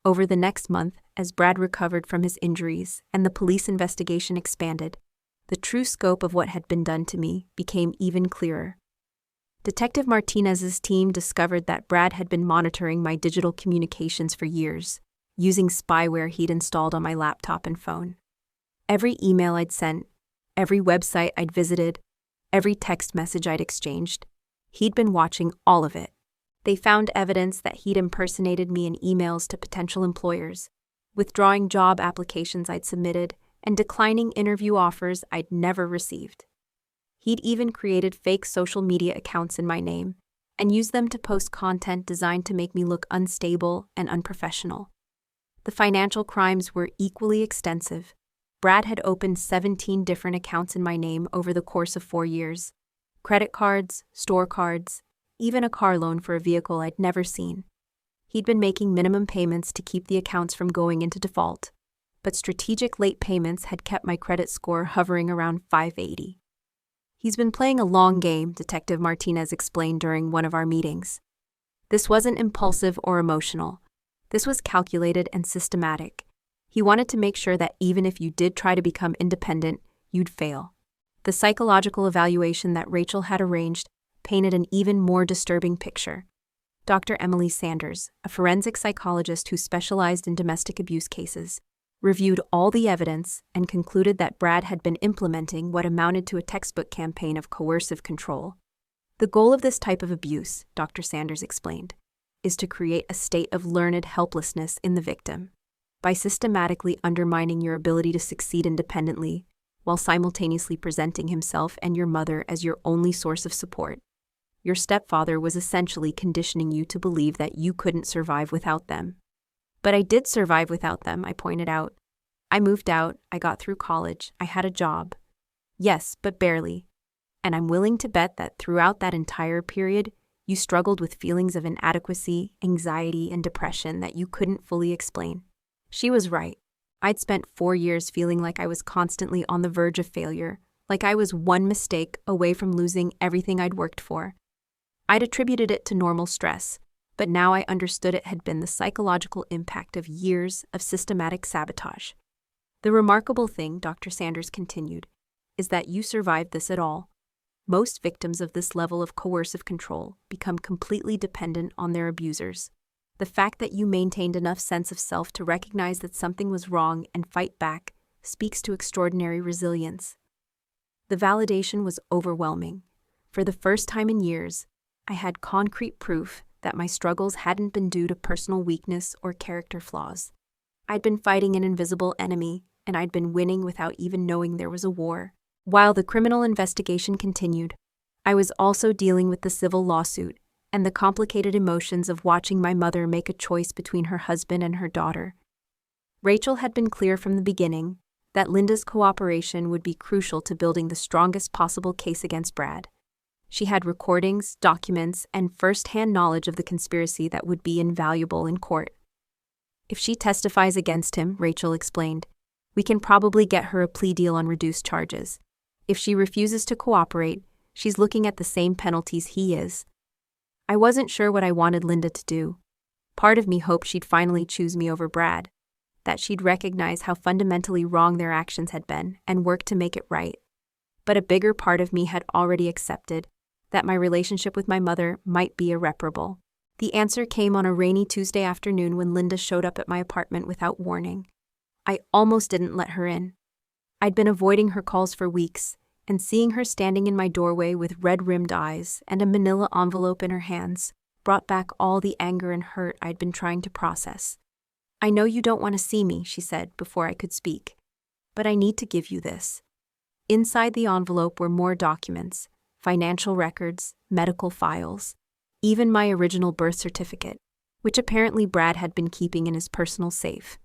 Over the next month, as Brad recovered from his injuries and the police investigation expanded, the true scope of what had been done to me became even clearer. Detective Martinez's team discovered that Brad had been monitoring my digital communications for years, using spyware he'd installed on my laptop and phone. Every email I'd sent, every website I'd visited, every text message I'd exchanged, he'd been watching all of it. They found evidence that he'd impersonated me in emails to potential employers, withdrawing job applications I'd submitted, and declining interview offers I'd never received. He'd even created fake social media accounts in my name and used them to post content designed to make me look unstable and unprofessional. The financial crimes were equally extensive. Brad had opened 17 different accounts in my name over the course of 4 years. Credit cards, store cards, even a car loan for a vehicle I'd never seen. He'd been making minimum payments to keep the accounts from going into default, but strategic late payments had kept my credit score hovering around 580. He's been playing a long game, Detective Martinez explained during one of our meetings. This wasn't impulsive or emotional. This was calculated and systematic. He wanted to make sure that even if you did try to become independent, you'd fail. The psychological evaluation that Rachel had arranged painted an even more disturbing picture. Dr. Emily Sanders, a forensic psychologist who specialized in domestic abuse cases, reviewed all the evidence and concluded that Brad had been implementing what amounted to a textbook campaign of coercive control. The goal of this type of abuse, Dr. Sanders explained, is to create a state of learned helplessness in the victim. By systematically undermining your ability to succeed independently, while simultaneously presenting himself and your mother as your only source of support, your stepfather was essentially conditioning you to believe that you couldn't survive without them. But I did survive without them, I pointed out. I moved out, I got through college, I had a job. Yes, but barely. And I'm willing to bet that throughout that entire period, you struggled with feelings of inadequacy, anxiety, and depression that you couldn't fully explain. She was right. I'd spent 4 years feeling like I was constantly on the verge of failure, like I was one mistake away from losing everything I'd worked for. I'd attributed it to normal stress, but now I understood it had been the psychological impact of years of systematic sabotage. The remarkable thing, Dr. Sanders continued, is that you survived this at all. Most victims of this level of coercive control become completely dependent on their abusers. The fact that you maintained enough sense of self to recognize that something was wrong and fight back speaks to extraordinary resilience. The validation was overwhelming. For the first time in years, I had concrete proof that my struggles hadn't been due to personal weakness or character flaws. I'd been fighting an invisible enemy, and I'd been winning without even knowing there was a war. While the criminal investigation continued, I was also dealing with the civil lawsuit and the complicated emotions of watching my mother make a choice between her husband and her daughter. Rachel had been clear from the beginning that Linda's cooperation would be crucial to building the strongest possible case against Brad. She had recordings, documents, and first-hand knowledge of the conspiracy that would be invaluable in court. If she testifies against him, Rachel explained, we can probably get her a plea deal on reduced charges. If she refuses to cooperate, she's looking at the same penalties he is. I wasn't sure what I wanted Linda to do. Part of me hoped she'd finally choose me over Brad, that she'd recognize how fundamentally wrong their actions had been and work to make it right. But a bigger part of me had already accepted that my relationship with my mother might be irreparable. The answer came on a rainy Tuesday afternoon when Linda showed up at my apartment without warning. I almost didn't let her in. I'd been avoiding her calls for weeks, and seeing her standing in my doorway with red-rimmed eyes and a manila envelope in her hands brought back all the anger and hurt I'd been trying to process. I know you don't want to see me, she said before I could speak, but I need to give you this. Inside the envelope were more documents, financial records, medical files, even my original birth certificate, which apparently Brad had been keeping in his personal safe.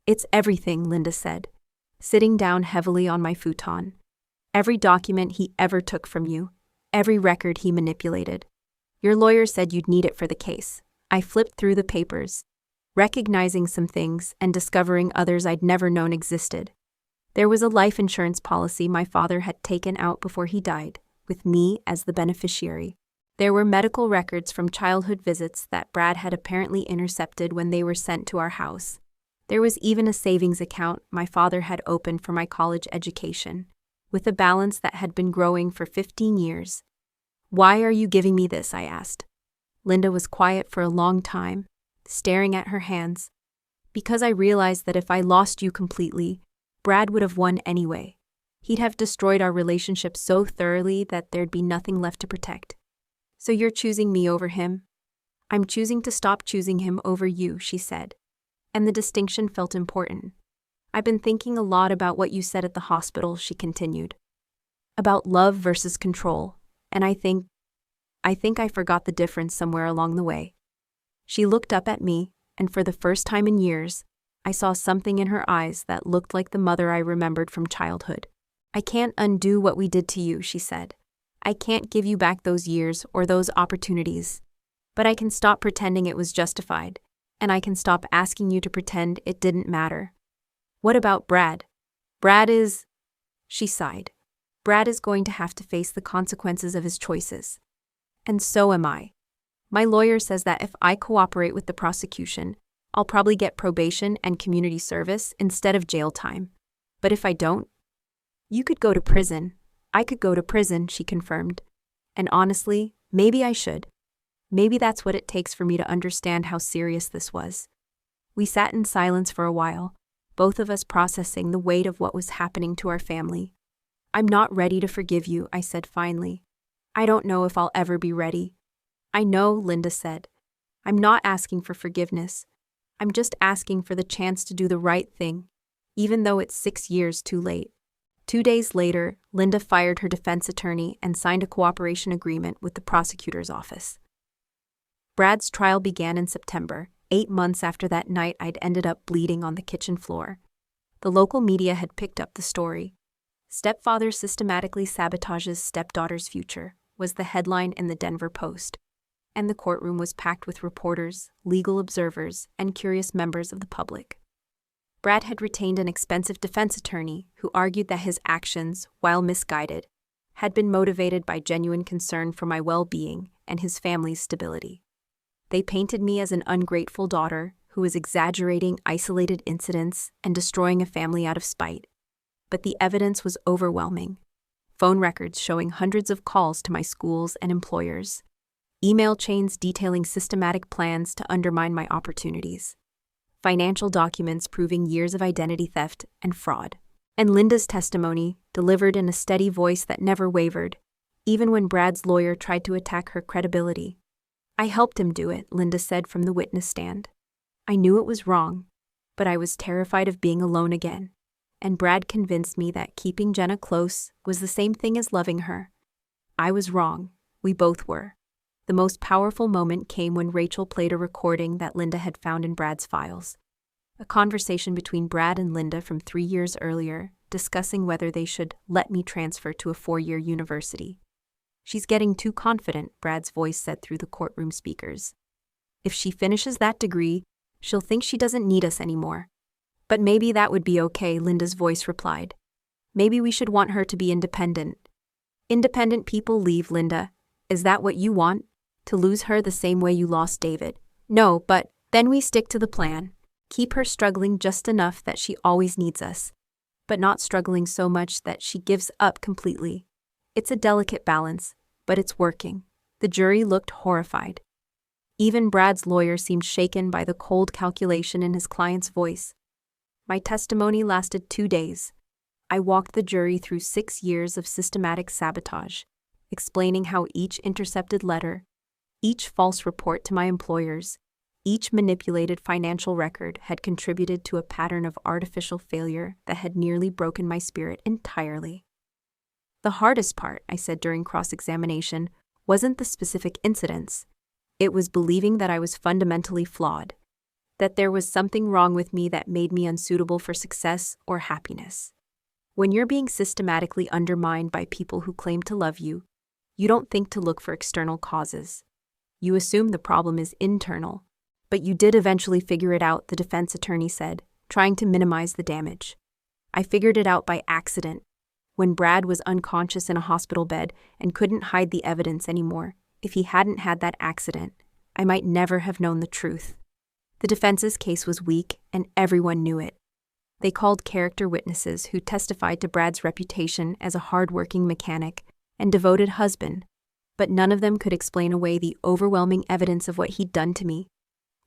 It's everything, Linda said, sitting down heavily on my futon. Every document he ever took from you, every record he manipulated. Your lawyer said you'd need it for the case. I flipped through the papers, recognizing some things and discovering others I'd never known existed. There was a life insurance policy my father had taken out before he died, with me as the beneficiary. There were medical records from childhood visits that Brad had apparently intercepted when they were sent to our house. There was even a savings account my father had opened for my college education, with a balance that had been growing for 15 years. "Why are you giving me this?" I asked. Linda was quiet for a long time, staring at her hands. "Because I realized that if I lost you completely, Brad would have won anyway. He'd have destroyed our relationship so thoroughly that there'd be nothing left to protect. So you're choosing me over him?" "I'm choosing to stop choosing him over you," she said. And the distinction felt important. "I've been thinking a lot about what you said at the hospital," she continued. "About love versus control, and I think I forgot the difference somewhere along the way." She looked up at me, and for the first time in years, I saw something in her eyes that looked like the mother I remembered from childhood. "I can't undo what we did to you," she said. "I can't give you back those years or those opportunities. But I can stop pretending it was justified, and I can stop asking you to pretend it didn't matter." "What about Brad?" "Brad is..." She sighed. "Brad is going to have to face the consequences of his choices. And so am I. My lawyer says that if I cooperate with the prosecution, I'll probably get probation and community service instead of jail time. But if I don't, you could go to prison." "I could go to prison," she confirmed. "And honestly, maybe I should. Maybe that's what it takes for me to understand how serious this was." We sat in silence for a while, both of us processing the weight of what was happening to our family. "I'm not ready to forgive you," I said finally. "I don't know if I'll ever be ready." "I know," Linda said. "I'm not asking for forgiveness. I'm just asking for the chance to do the right thing, even though it's 6 years too late." 2 days later, Linda fired her defense attorney and signed a cooperation agreement with the prosecutor's office. Brad's trial began in September, 8 months after that night I'd ended up bleeding on the kitchen floor. The local media had picked up the story. "Stepfather systematically sabotages stepdaughter's future," was the headline in the Denver Post, and the courtroom was packed with reporters, legal observers, and curious members of the public. Brad had retained an expensive defense attorney who argued that his actions, while misguided, had been motivated by genuine concern for my well-being and his family's stability. They painted me as an ungrateful daughter who was exaggerating isolated incidents and destroying a family out of spite. But the evidence was overwhelming. Phone records showing hundreds of calls to my schools and employers. Email chains detailing systematic plans to undermine my opportunities. Financial documents proving years of identity theft and fraud. And Linda's testimony, delivered in a steady voice that never wavered, even when Brad's lawyer tried to attack her credibility. "I helped him do it," Linda said from the witness stand. "I knew it was wrong, but I was terrified of being alone again. And Brad convinced me that keeping Jenna close was the same thing as loving her. I was wrong. We both were." The most powerful moment came when Rachel played a recording that Linda had found in Brad's files. A conversation between Brad and Linda from 3 years earlier, discussing whether they should let me transfer to a 4-year university. "She's getting too confident," Brad's voice said through the courtroom speakers. "If she finishes that degree, she'll think she doesn't need us anymore." "But maybe that would be okay," Linda's voice replied. "Maybe we should want her to be independent." "Independent people leave, Linda. Is that what you want? To lose her the same way you lost David?" "No, but then we stick to the plan. Keep her struggling just enough that she always needs us, but not struggling so much that she gives up completely. It's a delicate balance, but it's working." The jury looked horrified. Even Brad's lawyer seemed shaken by the cold calculation in his client's voice. My testimony lasted 2 days. I walked the jury through 6 years of systematic sabotage, explaining how each intercepted letter, each false report to my employers, each manipulated financial record had contributed to a pattern of artificial failure that had nearly broken my spirit entirely. "The hardest part," I said during cross-examination, "wasn't the specific incidents. It was believing that I was fundamentally flawed, that there was something wrong with me that made me unsuitable for success or happiness. When you're being systematically undermined by people who claim to love you, you don't think to look for external causes. You assume the problem is internal. But you did eventually figure it out," the defense attorney said, trying to minimize the damage. "I figured it out by accident, when Brad was unconscious in a hospital bed and couldn't hide the evidence anymore. If he hadn't had that accident, I might never have known the truth." The defense's case was weak, and everyone knew it. They called character witnesses who testified to Brad's reputation as a hard-working mechanic and devoted husband, but none of them could explain away the overwhelming evidence of what he'd done to me.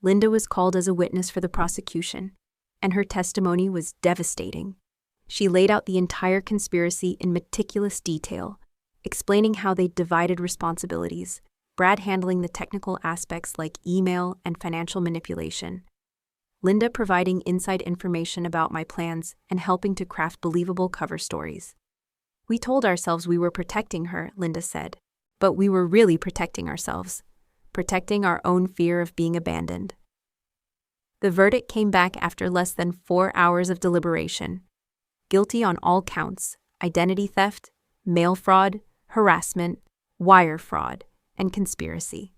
Linda was called as a witness for the prosecution, and her testimony was devastating. She laid out the entire conspiracy in meticulous detail, explaining how they divided responsibilities, Brad handling the technical aspects like email and financial manipulation, Linda providing inside information about my plans and helping to craft believable cover stories. We told ourselves we were protecting her, Linda said, but we were really protecting ourselves, protecting our own fear of being abandoned. The verdict came back after less than 4 hours of deliberation. Guilty on all counts: identity theft, mail fraud, harassment, wire fraud, and conspiracy.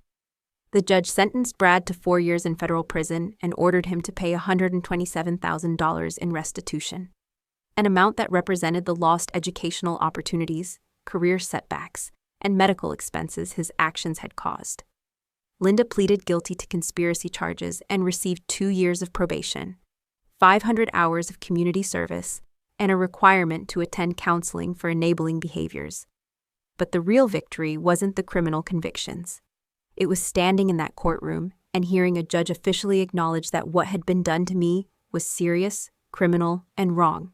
The judge sentenced Brad to 4 years in federal prison and ordered him to pay $127,000 in restitution, an amount that represented the lost educational opportunities, career setbacks, and medical expenses his actions had caused. Linda pleaded guilty to conspiracy charges and received 2 years of probation, 500 hours of community service, and a requirement to attend counseling for enabling behaviors. But the real victory wasn't the criminal convictions. It was standing in that courtroom and hearing a judge officially acknowledge that what had been done to me was serious, criminal, and wrong.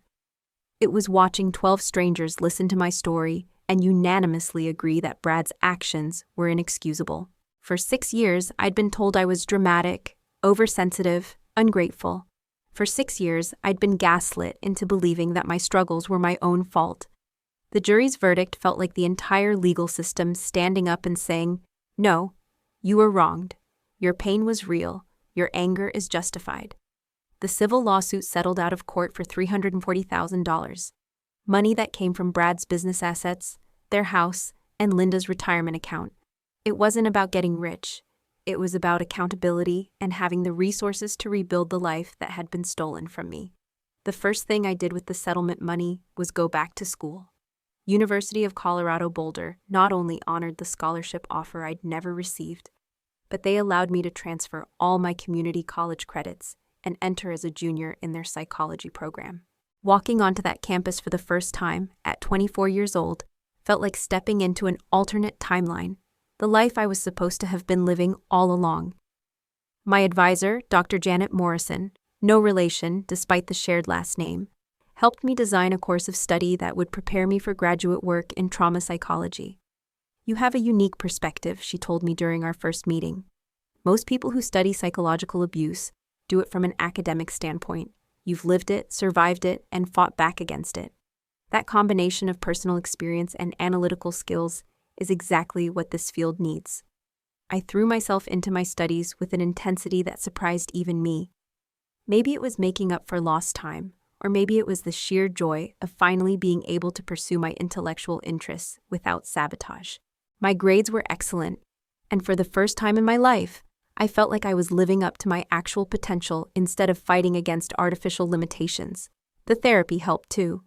It was watching 12 strangers listen to my story and unanimously agree that Brad's actions were inexcusable. For 6 years, I'd been told I was dramatic, oversensitive, ungrateful. For 6 years, I'd been gaslit into believing that my struggles were my own fault. The jury's verdict felt like the entire legal system standing up and saying, "No, you were wronged. Your pain was real. Your anger is justified." The civil lawsuit settled out of court for $340,000, money that came from Brad's business assets, their house, and Linda's retirement account. It wasn't about getting rich. It was about accountability and having the resources to rebuild the life that had been stolen from me. The first thing I did with the settlement money was go back to school. University of Colorado Boulder not only honored the scholarship offer I'd never received, but they allowed me to transfer all my community college credits and enter as a junior in their psychology program. Walking onto that campus for the first time, at 24 years old, felt like stepping into an alternate timeline, the life I was supposed to have been living all along. My advisor, Dr. Janet Morrison, no relation despite the shared last name, helped me design a course of study that would prepare me for graduate work in trauma psychology. "You have a unique perspective," she told me during our first meeting. "Most people who study psychological abuse do it from an academic standpoint. You've lived it, survived it, and fought back against it. That combination of personal experience and analytical skills is exactly what this field needs." I threw myself into my studies with an intensity that surprised even me. Maybe it was making up for lost time, or maybe it was the sheer joy of finally being able to pursue my intellectual interests without sabotage. My grades were excellent, and for the first time in my life, I felt like I was living up to my actual potential instead of fighting against artificial limitations. The therapy helped too.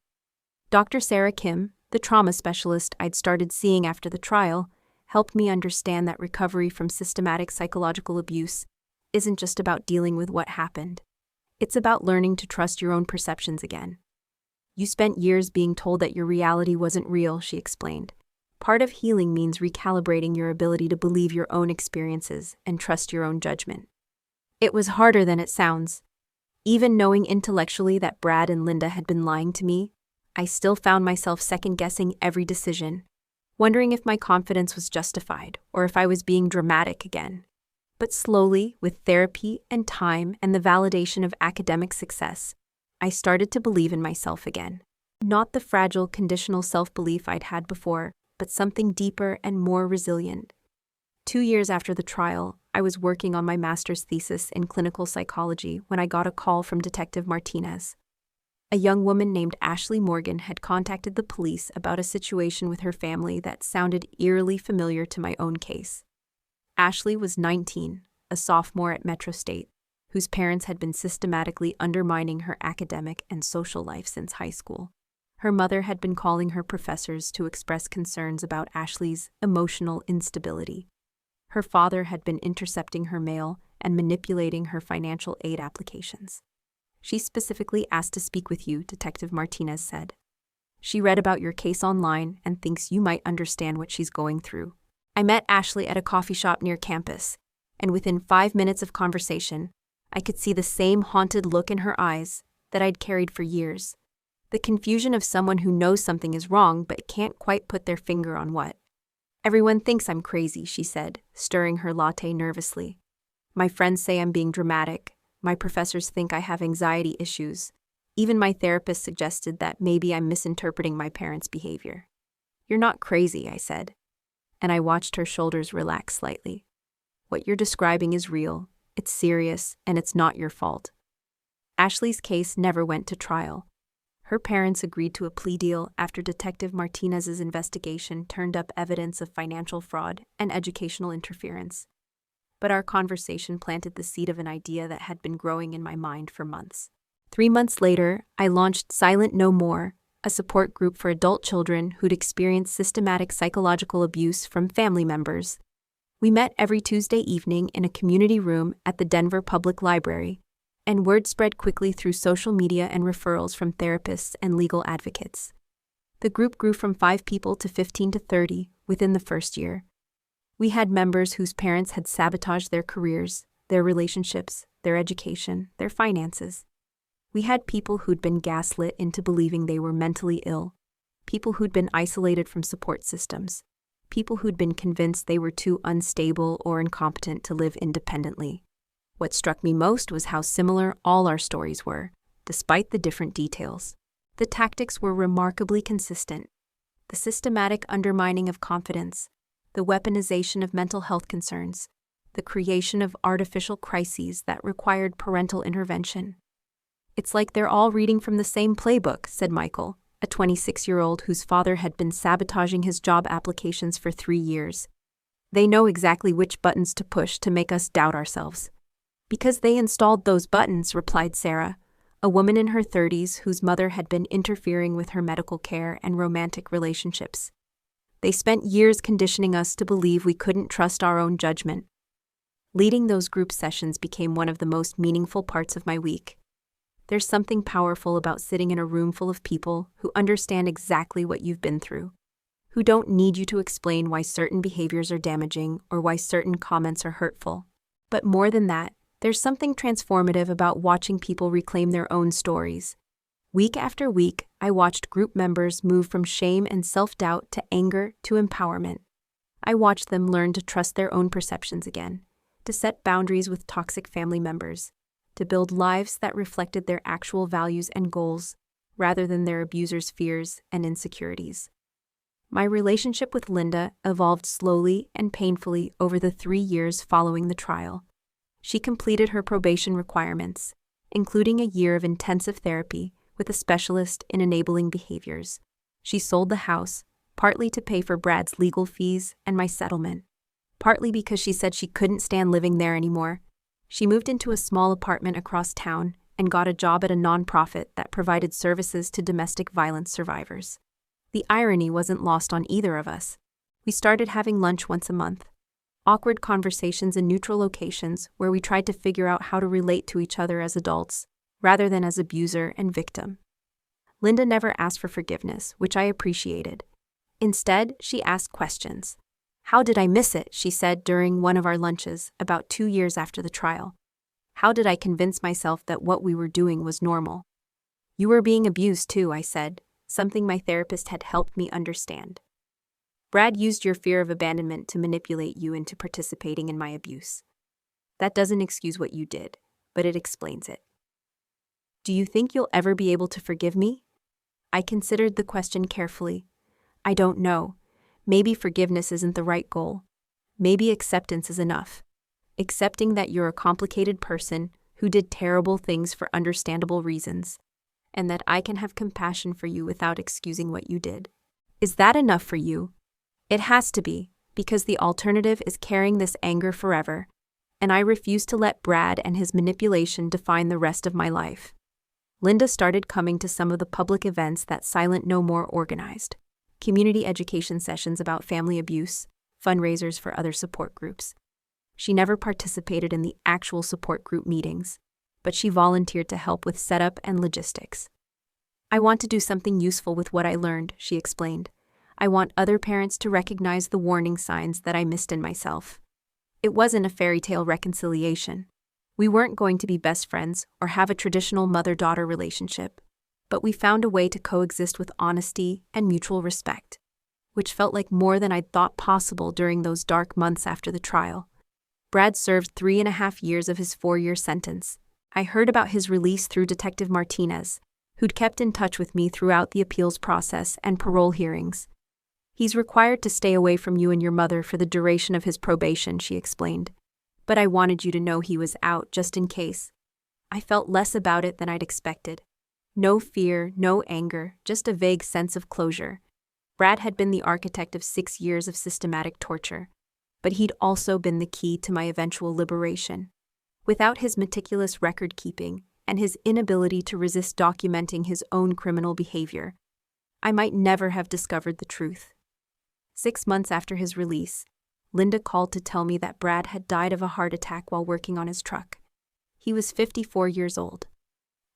Dr. Sarah Kim, the trauma specialist I'd started seeing after the trial, helped me understand that recovery from systematic psychological abuse isn't just about dealing with what happened. It's about learning to trust your own perceptions again. "You spent years being told that your reality wasn't real," she explained. "Part of healing means recalibrating your ability to believe your own experiences and trust your own judgment." It was harder than it sounds. Even knowing intellectually that Brad and Linda had been lying to me, I still found myself second-guessing every decision, wondering if my confidence was justified or if I was being dramatic again. But slowly, with therapy and time and the validation of academic success, I started to believe in myself again. Not the fragile, conditional self-belief I'd had before, but something deeper and more resilient. 2 years after the trial, I was working on my master's thesis in clinical psychology when I got a call from Detective Martinez. A young woman named Ashley Morgan had contacted the police about a situation with her family that sounded eerily familiar to my own case. Ashley was 19, a sophomore at Metro State, whose parents had been systematically undermining her academic and social life since high school. Her mother had been calling her professors to express concerns about Ashley's emotional instability. Her father had been intercepting her mail and manipulating her financial aid applications. She specifically asked to speak with you, Detective Martinez said. She read about your case online and thinks you might understand what she's going through. I met Ashley at a coffee shop near campus, and within 5 minutes of conversation, I could see the same haunted look in her eyes that I'd carried for years. The confusion of someone who knows something is wrong but can't quite put their finger on what. Everyone thinks I'm crazy, she said, stirring her latte nervously. My friends say I'm being dramatic. My professors think I have anxiety issues. Even my therapist suggested that maybe I'm misinterpreting my parents' behavior. You're not crazy, I said, and I watched her shoulders relax slightly. What you're describing is real, it's serious, and it's not your fault. Ashley's case never went to trial. Her parents agreed to a plea deal after Detective Martinez's investigation turned up evidence of financial fraud and educational interference. But our conversation planted the seed of an idea that had been growing in my mind for months. 3 months later, I launched Silent No More, a support group for adult children who'd experienced systematic psychological abuse from family members. We met every Tuesday evening in a community room at the Denver Public Library, and word spread quickly through social media and referrals from therapists and legal advocates. The group grew from 5 people to 15 to 30 within the first year. We had members whose parents had sabotaged their careers, their relationships, their education, their finances. We had people who'd been gaslit into believing they were mentally ill, people who'd been isolated from support systems, people who'd been convinced they were too unstable or incompetent to live independently. What struck me most was how similar all our stories were, despite the different details. The tactics were remarkably consistent. The systematic undermining of confidence, the weaponization of mental health concerns, the creation of artificial crises that required parental intervention. It's like they're all reading from the same playbook, said Michael, a 26-year-old whose father had been sabotaging his job applications for 3 years. They know exactly which buttons to push to make us doubt ourselves. Because they installed those buttons, replied Sarah, a woman in her 30s whose mother had been interfering with her medical care and romantic relationships. They spent years conditioning us to believe we couldn't trust our own judgment. Leading those group sessions became one of the most meaningful parts of my week. There's something powerful about sitting in a room full of people who understand exactly what you've been through, who don't need you to explain why certain behaviors are damaging or why certain comments are hurtful. But more than that, there's something transformative about watching people reclaim their own stories. Week after week, I watched group members move from shame and self-doubt to anger to empowerment. I watched them learn to trust their own perceptions again, to set boundaries with toxic family members, to build lives that reflected their actual values and goals, rather than their abusers' fears and insecurities. My relationship with Linda evolved slowly and painfully over the 3 years following the trial. She completed her probation requirements, including a year of intensive therapy with a specialist in enabling behaviors. She sold the house, partly to pay for Brad's legal fees and my settlement, partly because she said she couldn't stand living there anymore. She moved into a small apartment across town and got a job at a nonprofit that provided services to domestic violence survivors. The irony wasn't lost on either of us. We started having lunch once a month. Awkward conversations in neutral locations where we tried to figure out how to relate to each other as adults, rather than as abuser and victim. Linda never asked for forgiveness, which I appreciated. Instead, she asked questions. How did I miss it, she said during one of our lunches, about 2 years after the trial. How did I convince myself that what we were doing was normal? You were being abused too, I said, something my therapist had helped me understand. Brad used your fear of abandonment to manipulate you into participating in my abuse. That doesn't excuse what you did, but it explains it. Do you think you'll ever be able to forgive me? I considered the question carefully. I don't know. Maybe forgiveness isn't the right goal. Maybe acceptance is enough. Accepting that you're a complicated person who did terrible things for understandable reasons, and that I can have compassion for you without excusing what you did. Is that enough for you? It has to be, because the alternative is carrying this anger forever, and I refuse to let Brad and his manipulation define the rest of my life. Linda started coming to some of the public events that Silent No More organized, community education sessions about family abuse, fundraisers for other support groups. She never participated in the actual support group meetings. but she volunteered to help with setup and logistics. "I want to do something useful with what I learned," she explained. "I want other parents to recognize the warning signs that I missed in myself." It wasn't a fairy tale reconciliation. We weren't going to be best friends or have a traditional mother-daughter relationship, but we found a way to coexist with honesty and mutual respect, which felt like more than I'd thought possible during those dark months after the trial. Brad served 3.5 years of his 4-year sentence. I heard about his release through Detective Martinez, who'd kept in touch with me throughout the appeals process and parole hearings. "He's required to stay away from you and your mother for the duration of his probation," she explained. "But I wanted you to know he was out just in case." I felt less about it than I'd expected. No fear, no anger, just a vague sense of closure. Brad had been the architect of 6 years of systematic torture, but he'd also been the key to my eventual liberation. Without his meticulous record-keeping and his inability to resist documenting his own criminal behavior, I might never have discovered the truth. 6 months after his release, Linda called to tell me that Brad had died of a heart attack while working on his truck. He was 54 years old.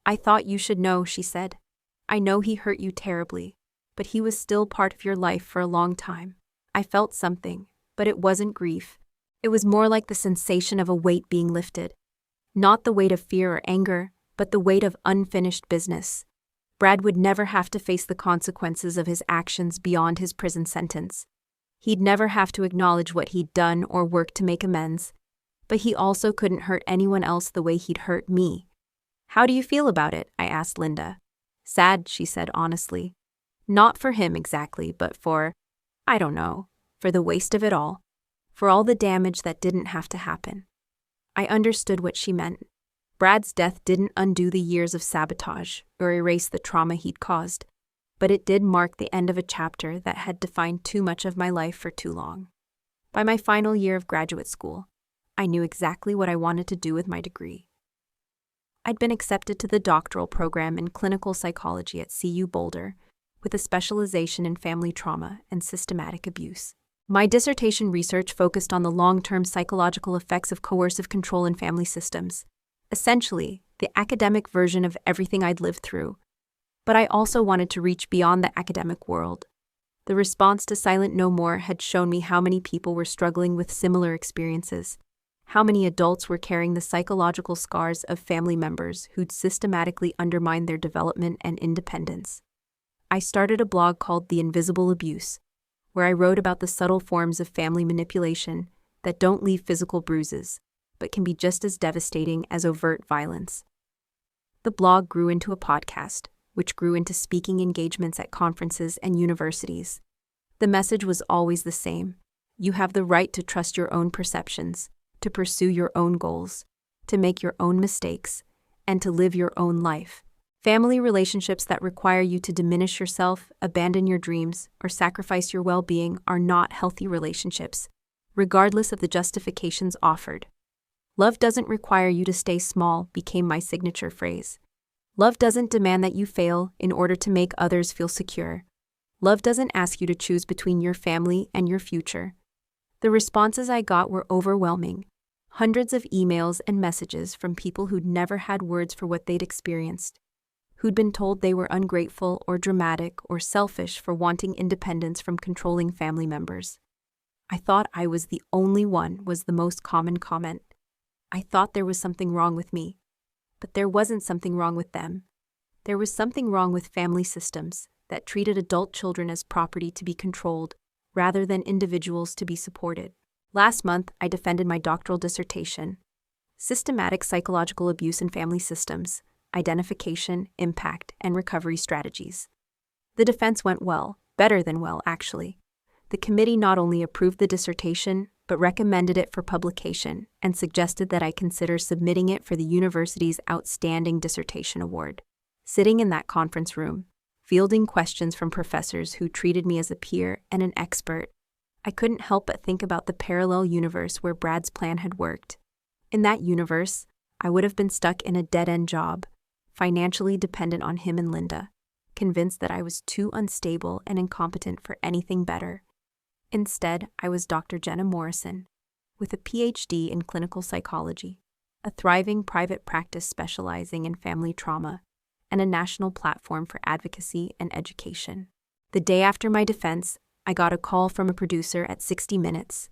"I thought you should know," she said. "I know he hurt you terribly, but he was still part of your life for a long time." I felt something, but it wasn't grief. It was more like the sensation of a weight being lifted. Not the weight of fear or anger, but the weight of unfinished business. Brad would never have to face the consequences of his actions beyond his prison sentence. He'd never have to acknowledge what he'd done or work to make amends, but he also couldn't hurt anyone else the way he'd hurt me. "How do you feel about it?" I asked Linda. "Sad," she said honestly. "Not for him exactly, but I don't know, for the waste of it all. For all the damage that didn't have to happen." I understood what she meant. Brad's death didn't undo the years of sabotage or erase the trauma he'd caused, but it did mark the end of a chapter that had defined too much of my life for too long. By my final year of graduate school, I knew exactly what I wanted to do with my degree. I'd been accepted to the doctoral program in clinical psychology at CU Boulder, with a specialization in family trauma and systematic abuse. My dissertation research focused on the long-term psychological effects of coercive control in family systems, essentially the academic version of everything I'd lived through. But I also wanted to reach beyond the academic world. The response to Silent No More had shown me how many people were struggling with similar experiences, how many adults were carrying the psychological scars of family members who'd systematically undermined their development and independence. I started a blog called The Invisible Abuse, where I wrote about the subtle forms of family manipulation that don't leave physical bruises, but can be just as devastating as overt violence. The blog grew into a podcast, which grew into speaking engagements at conferences and universities. The message was always the same. You have the right to trust your own perceptions, to pursue your own goals, to make your own mistakes, and to live your own life. Family relationships that require you to diminish yourself, abandon your dreams, or sacrifice your well-being are not healthy relationships, regardless of the justifications offered. "Love doesn't require you to stay small" became my signature phrase. Love doesn't demand that you fail in order to make others feel secure. Love doesn't ask you to choose between your family and your future. The responses I got were overwhelming. Hundreds of emails and messages from people who'd never had words for what they'd experienced, who'd been told they were ungrateful or dramatic or selfish for wanting independence from controlling family members. "I thought I was the only one" was the most common comment. I thought there was something wrong with me. But there wasn't something wrong with them. There was something wrong with family systems that treated adult children as property to be controlled, rather than individuals to be supported. Last month, I defended my doctoral dissertation, Systematic Psychological Abuse in Family Systems, Identification, Impact, and Recovery Strategies. The defense went well, better than well, actually. The committee not only approved the dissertation, but recommended it for publication and suggested that I consider submitting it for the university's Outstanding Dissertation Award. Sitting in that conference room, fielding questions from professors who treated me as a peer and an expert, I couldn't help but think about the parallel universe where Brad's plan had worked. In that universe, I would have been stuck in a dead-end job, financially dependent on him and Linda, convinced that I was too unstable and incompetent for anything better. Instead, I was Dr. Jenna Morrison, with a PhD in clinical psychology, a thriving private practice specializing in family trauma, and a national platform for advocacy and education. The day after my defense, I got a call from a producer at 60 Minutes.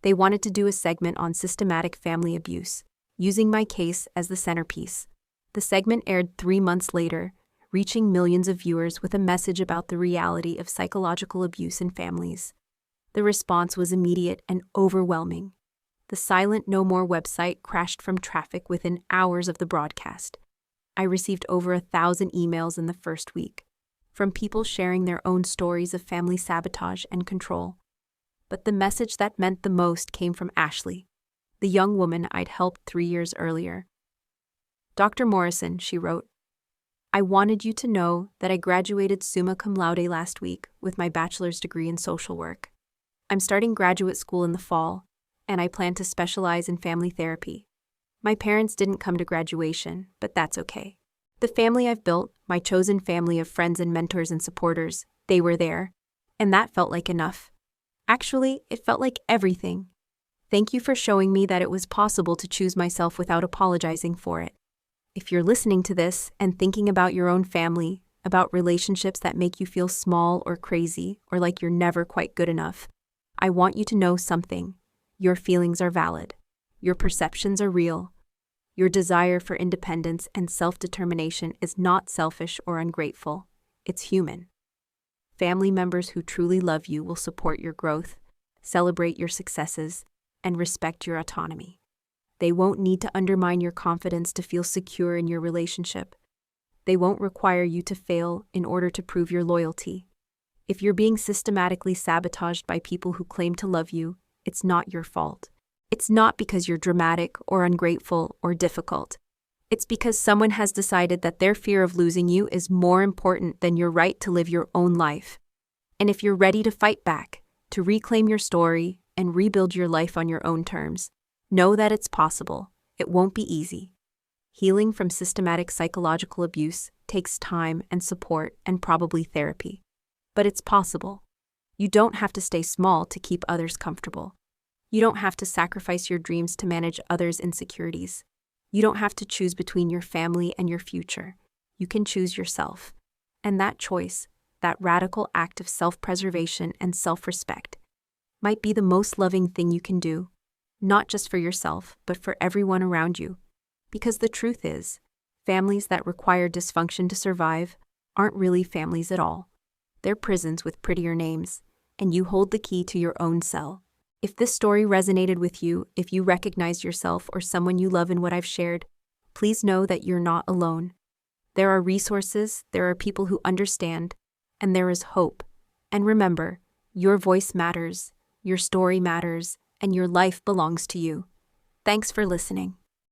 They wanted to do a segment on systematic family abuse, using my case as the centerpiece. The segment aired 3 months later, reaching millions of viewers with a message about the reality of psychological abuse in families. The response was immediate and overwhelming. The Silent No More website crashed from traffic within hours of the broadcast. I received over 1,000 emails in the first week, from people sharing their own stories of family sabotage and control. But the message that meant the most came from Ashley, the young woman I'd helped 3 years earlier. "Dr. Morrison," she wrote, "I wanted you to know that I graduated summa cum laude last week with my bachelor's degree in social work. I'm starting graduate school in the fall, and I plan to specialize in family therapy. My parents didn't come to graduation, but that's okay. The family I've built, my chosen family of friends and mentors and supporters, they were there, and that felt like enough. Actually, it felt like everything. Thank you for showing me that it was possible to choose myself without apologizing for it. If you're listening to this and thinking about your own family, about relationships that make you feel small or crazy or like you're never quite good enough, I want you to know something. Your feelings are valid. Your perceptions are real. Your desire for independence and self-determination is not selfish or ungrateful. It's human. Family members who truly love you will support your growth, celebrate your successes, and respect your autonomy. They won't need to undermine your confidence to feel secure in your relationship. They won't require you to fail in order to prove your loyalty. If you're being systematically sabotaged by people who claim to love you, it's not your fault. It's not because you're dramatic or ungrateful or difficult. It's because someone has decided that their fear of losing you is more important than your right to live your own life. And if you're ready to fight back, to reclaim your story, and rebuild your life on your own terms, know that it's possible. It won't be easy. Healing from systematic psychological abuse takes time and support and probably therapy. But it's possible. You don't have to stay small to keep others comfortable. You don't have to sacrifice your dreams to manage others' insecurities. You don't have to choose between your family and your future. You can choose yourself. And that choice, that radical act of self-preservation and self-respect, might be the most loving thing you can do, not just for yourself, but for everyone around you. Because the truth is, families that require dysfunction to survive aren't really families at all. They're prisons with prettier names, and you hold the key to your own cell. If this story resonated with you, if you recognize yourself or someone you love in what I've shared, please know that you're not alone. There are resources, there are people who understand, and there is hope. And remember, your voice matters, your story matters, and your life belongs to you. Thanks for listening.